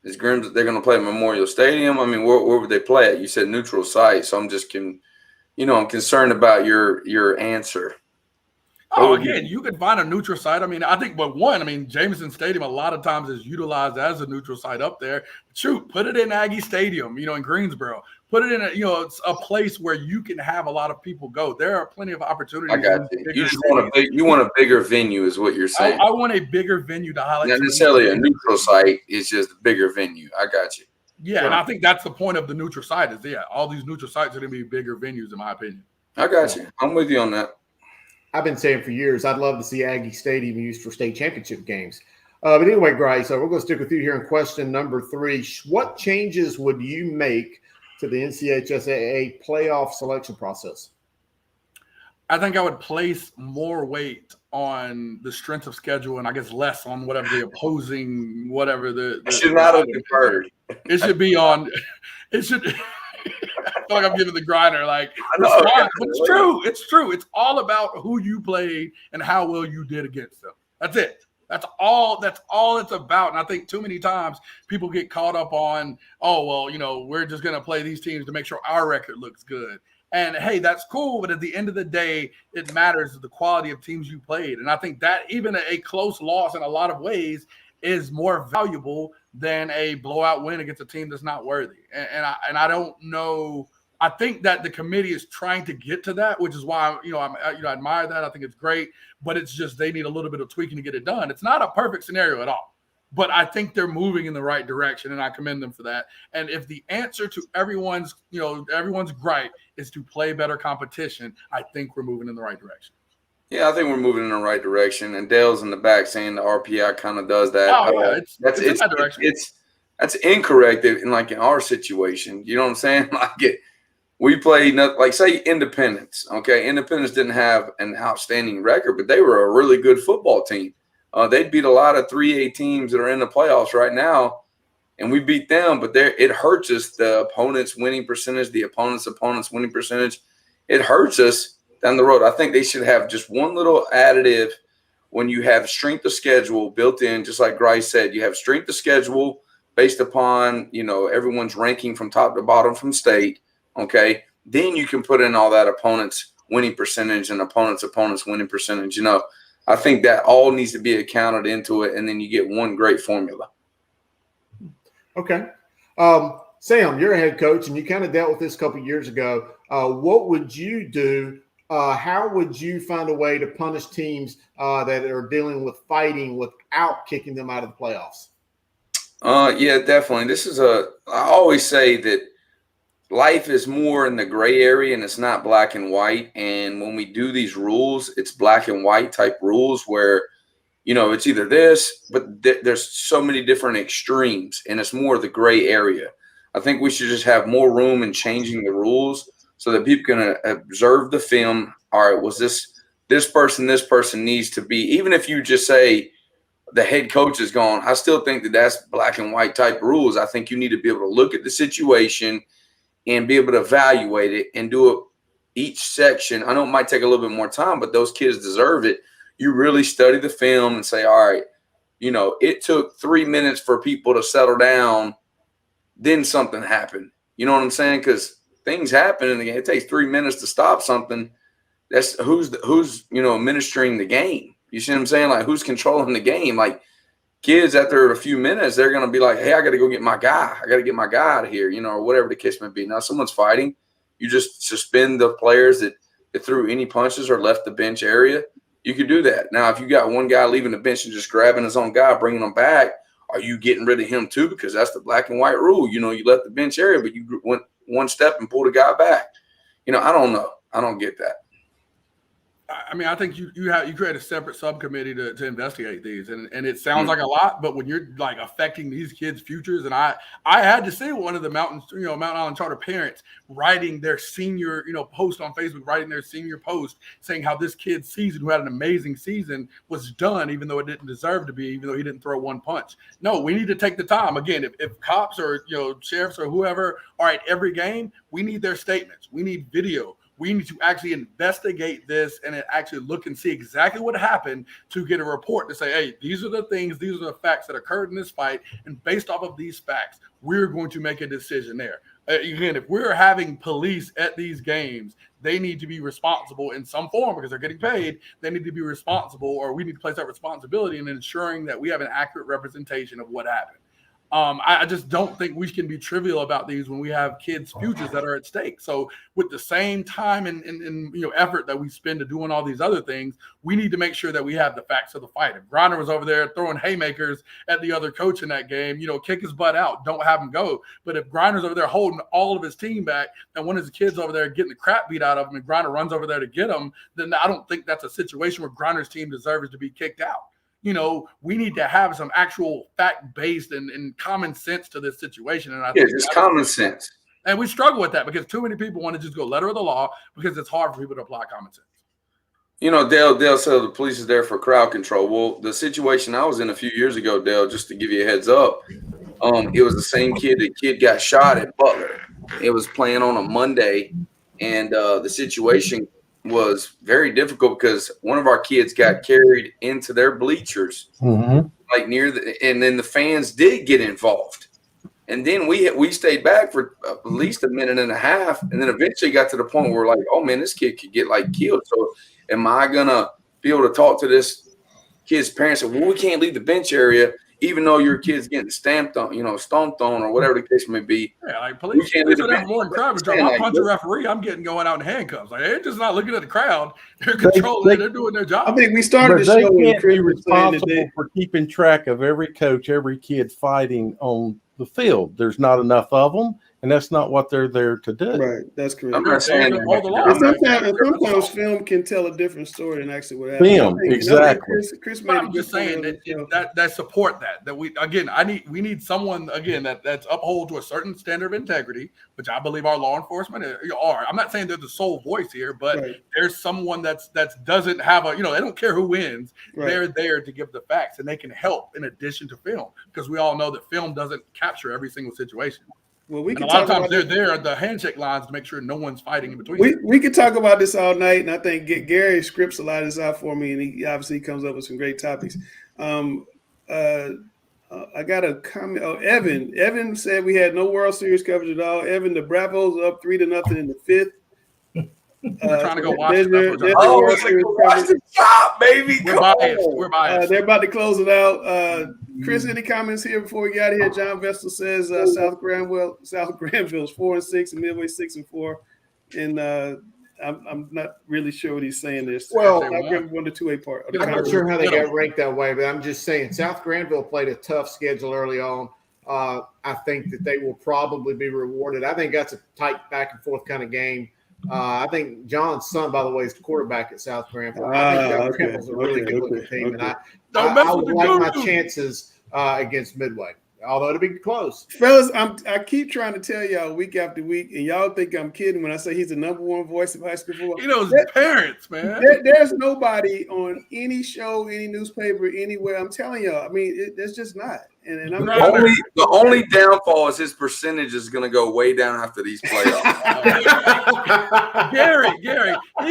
Is they're going to play at Memorial Stadium? I mean, where would they play at? You said neutral site, so I'm just I'm concerned about your answer. Oh, again, you could find a neutral site. I mean, I think, but one, Jameson Stadium a lot of times is utilized as a neutral site up there. Shoot, put it in Aggie Stadium, in Greensboro. Put it in a place where you can have a lot of people go. There are plenty of opportunities. I got you. You just want a bigger venue, is what you're saying. I want a bigger venue to highlight. Not necessarily a neutral site. It's just a bigger venue. I got you. Yeah, and I think that's the point of the neutral site is, all these neutral sites are going to be bigger venues, in my opinion. I got you. I'm with you on that. I've been saying for years, I'd love to see Aggie Stadium used for state championship games. But anyway, Grice, we're going to stick with you here in question number 3. What changes would you make to the NCHSAA playoff selection process? I think I would place more weight on the strength of schedule and I guess less on whatever the opposing, whatever the should not have deferred. It should be on. It should. I feel like I'm giving the Griner response, but it's true. It's true. It's all about who you played and how well you did against them. That's it. That's all it's about. And I think too many times people get caught up on, we're just going to play these teams to make sure our record looks good. And hey, that's cool. But at the end of the day, it matters the quality of teams you played. And I think that even a close loss in a lot of ways is more valuable than a blowout win against a team that's not worthy. And I don't know. I think that the committee is trying to get to that, which is why I admire that. I think it's great, but it's just they need a little bit of tweaking to get it done. It's not a perfect scenario at all, but I think they're moving in the right direction, and I commend them for that. And if the answer to everyone's gripe is to play better competition, I think we're moving in the right direction. Yeah, I think we're moving in the right direction. And Dale's in the back saying the RPI kind of does that. Oh yeah, it's in that direction. That's incorrect in our situation. You know what I'm saying? We played like say Independence. Okay, Independence didn't have an outstanding record, but they were a really good football team. They beat a lot of 3A teams that are in the playoffs right now, and we beat them. But it hurts us, the opponent's winning percentage, the opponent's winning percentage. It hurts us down the road. I think they should have just one little additive when you have strength of schedule built in, just like Grice said. You have strength of schedule based upon everyone's ranking from top to bottom from state. Okay, then you can put in all that opponent's winning percentage and opponent's winning percentage. I think that all needs to be accounted into it, and then you get one great formula. Okay. Sam, you're a head coach, and you kind of dealt with this a couple of years ago. What would you do? How would you find a way to punish teams that are dealing with fighting without kicking them out of the playoffs? Yeah, definitely. I always say that life is more in the gray area, and it's not black and white. And when we do these rules, it's black and white type rules where, it's either this, but there's so many different extremes, and it's more the gray area. I think we should just have more room in changing the rules so that people can observe the film. All right, was this person needs to be, even if you just say the head coach is gone, I still think that's black and white type rules. I think you need to be able to look at the situation and be able to evaluate it and do it each section. I know it might take a little bit more time, but those kids deserve it. You really study the film and say, all right, it took 3 minutes for people to settle down. Then something happened. You know what I'm saying? Because things happen in the game. It takes 3 minutes to stop something. That's who's administering the game. You see what I'm saying? Like, who's controlling the game? Like, kids, after a few minutes, they're going to be like, hey, I got to go get my guy. I got to get my guy out of here, or whatever the case may be. Now, someone's fighting. You just suspend the players that threw any punches or left the bench area. You could do that. Now, if you got one guy leaving the bench and just grabbing his own guy, bringing him back, are you getting rid of him too? Because that's the black and white rule. You left the bench area, but you went one step and pulled a guy back. I don't know. I don't get that. I mean, I think you create a separate subcommittee to investigate these, and it sounds like a lot, but when you're like affecting these kids' futures, and I had to see one of the Mountain Island Charter parents writing their senior post on Facebook, writing their senior post saying how this kid's season, who had an amazing season, was done, even though it didn't deserve to be, even though he didn't throw one punch. No, we need to take the time. Again, if cops or sheriffs or whoever are at every game, we need their statements. We need video. We need to actually investigate this and actually look and see exactly what happened to get a report to say, hey, these are the things, these are the facts that occurred in this fight. And based off of these facts, we're going to make a decision there. Again, if we're having police at these games, they need to be responsible in some form because they're getting paid. They need to be responsible, or we need to place that responsibility in ensuring that we have an accurate representation of what happened. I just don't think we can be trivial about these when we have kids' futures that are at stake. So with the same time and effort that we spend to doing all these other things, we need to make sure that we have the facts of the fight. If Griner was over there throwing haymakers at the other coach in that game, kick his butt out. Don't have him go. But if Griner's over there holding all of his team back and one of his kids over there getting the crap beat out of him and Griner runs over there to get him, then I don't think that's a situation where Griner's team deserves to be kicked out. We need to have some actual fact-based and common sense to this situation. And I think just common sense. And we struggle with that because too many people want to just go letter of the law because it's hard for people to apply common sense. Dale said the police is there for crowd control. Well, the situation I was in a few years ago, Dale, just to give you a heads up, it was the same kid. The kid got shot at Butler. It was playing on a Monday, and the situation was very difficult because one of our kids got carried into their bleachers, like and then the fans did get involved. And then we stayed back for at least a minute and a half, and then eventually got to the point where we're like, oh man, this kid could get killed. So am I gonna be able to talk to this kid's parents? And, well, we can't leave the bench area even though your kid's getting stamped on, stomped on, or whatever the case may be. Yeah, like police can't would do the have more than crowd control. saying, I like, punch a look- referee, I'm getting going out in handcuffs. Like they're just not looking at the crowd. They're controlling it. They're doing their job. I think we started But the they show with can't Chris be was saying that responsible for keeping track of every coach, every kid fighting on the field. There's not enough of them, and that's not what they're there to do. right. That's correct. I'm not saying They're hold the law. And that. sometimes film can tell a different story than actually what happened. Film, I think exactly. Chris But made a I'm good just point saying on that, the show. that support that we need someone again that's uphold to a certain standard of integrity, which I believe our law enforcement are. I'm not saying they're the sole voice here, but Right. there's someone that doesn't have they don't care who wins. Right. They're there to give the facts, and they can help in addition to film, because we all know that film doesn't capture every single situation. Well, we And can a lot talk of times about they're this. there at the handshake lines to make sure no one's fighting in between. We could talk about this all night, and I think Gary scripts a lot of this out for me, and he obviously comes up with some great topics. I got a comment. Oh, Evan said we had no World Series coverage at all. Evan, the Bravos are up 3-0 in the fifth. We're trying to go watch it. there's That's the what World Oh, Series watch coverage. the top, baby. we're Come biased. on. We're biased. They're about to close it out. Chris, any comments here before we get out of here? John Vestal says South Granville's 4-6 and Midway 6-4, and I'm not really sure what he's saying there. Well, South Granville won the 2A part. I'm not sure how they got ranked that way, but I'm just saying South Granville played a tough schedule early on. I think that they will probably be rewarded. I think that's a tight back and forth kind of game. I think John's son, by the way, is the quarterback at South Granville. I think South Granville's a really good looking team, and I would like my chances against Midway, although it'll be close. Fellas, I keep trying to tell y'all week after week, and y'all think I'm kidding when I say he's the number one voice of high school football. He knows parents, man. There's nobody on any show, any newspaper, anywhere. I'm telling y'all. I mean, there's just not. And I'm The only downfall is his percentage is going to go way down after these playoffs. Gary, he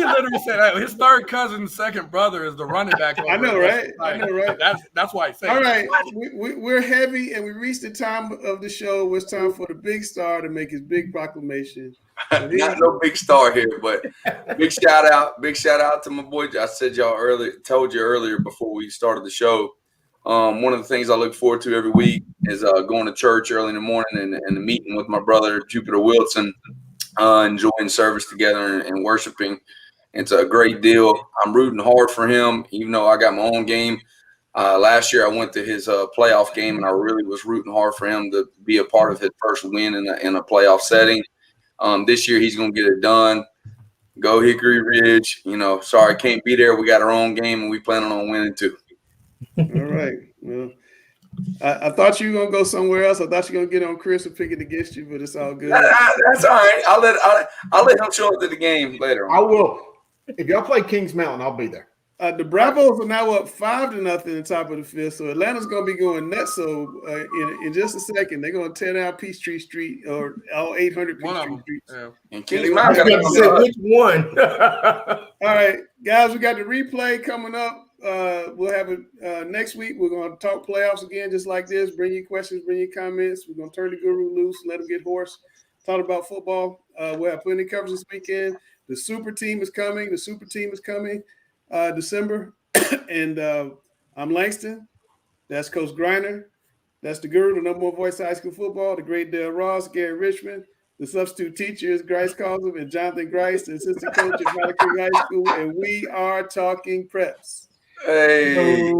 literally said his third cousin's second brother is the running back. I know, right? I know, right? That's why I say. All right, we're heavy, and we reached the time of the show. It's time for the big star to make his big proclamation. Not no big star here, but big shout out to my boy. I told you earlier before we started the show. One of the things I look forward to every week is going to church early in the morning and meeting with my brother Jupiter Wilson, enjoying service together and worshiping. It's a great deal. I'm rooting hard for him, even though I got my own game. Last year I went to his playoff game, and I really was rooting hard for him to be a part of his first win in a playoff setting. This year he's going to get it done. Go Hickory Ridge. Sorry, can't be there. We got our own game, and we planning on winning too. All right. Well, I thought you were gonna go somewhere else. I thought you were gonna get on Chris and pick it against you, but it's all good. That's all right. I'll let him show up to the game later on. I will. If y'all play Kings Mountain, I'll be there. The Bravos are now up 5-0 in the top of the fifth. So Atlanta's gonna be going nuts. So in just a second, they're gonna tear down Peachtree Street or all 800 Peachtree Streets. Yeah. And Kings Kings Mountain Mountain I said which one? All right, guys, we got the replay coming up. We'll have it next week. We're going to talk playoffs again, just like this. Bring your questions, bring your comments. We're going to turn the guru loose, let him get hoarse, talk about football. We'll have plenty of coverage this weekend. The super team is coming. December. And I'm Langston. That's Coach Griner. That's the guru, the number one voice of high school football, the great Dale Ross, Gary Richmond. The substitute teacher is Grice calls him, and Jonathan Grice, the assistant coach at Valley Creek High School. And we are talking preps. Hey.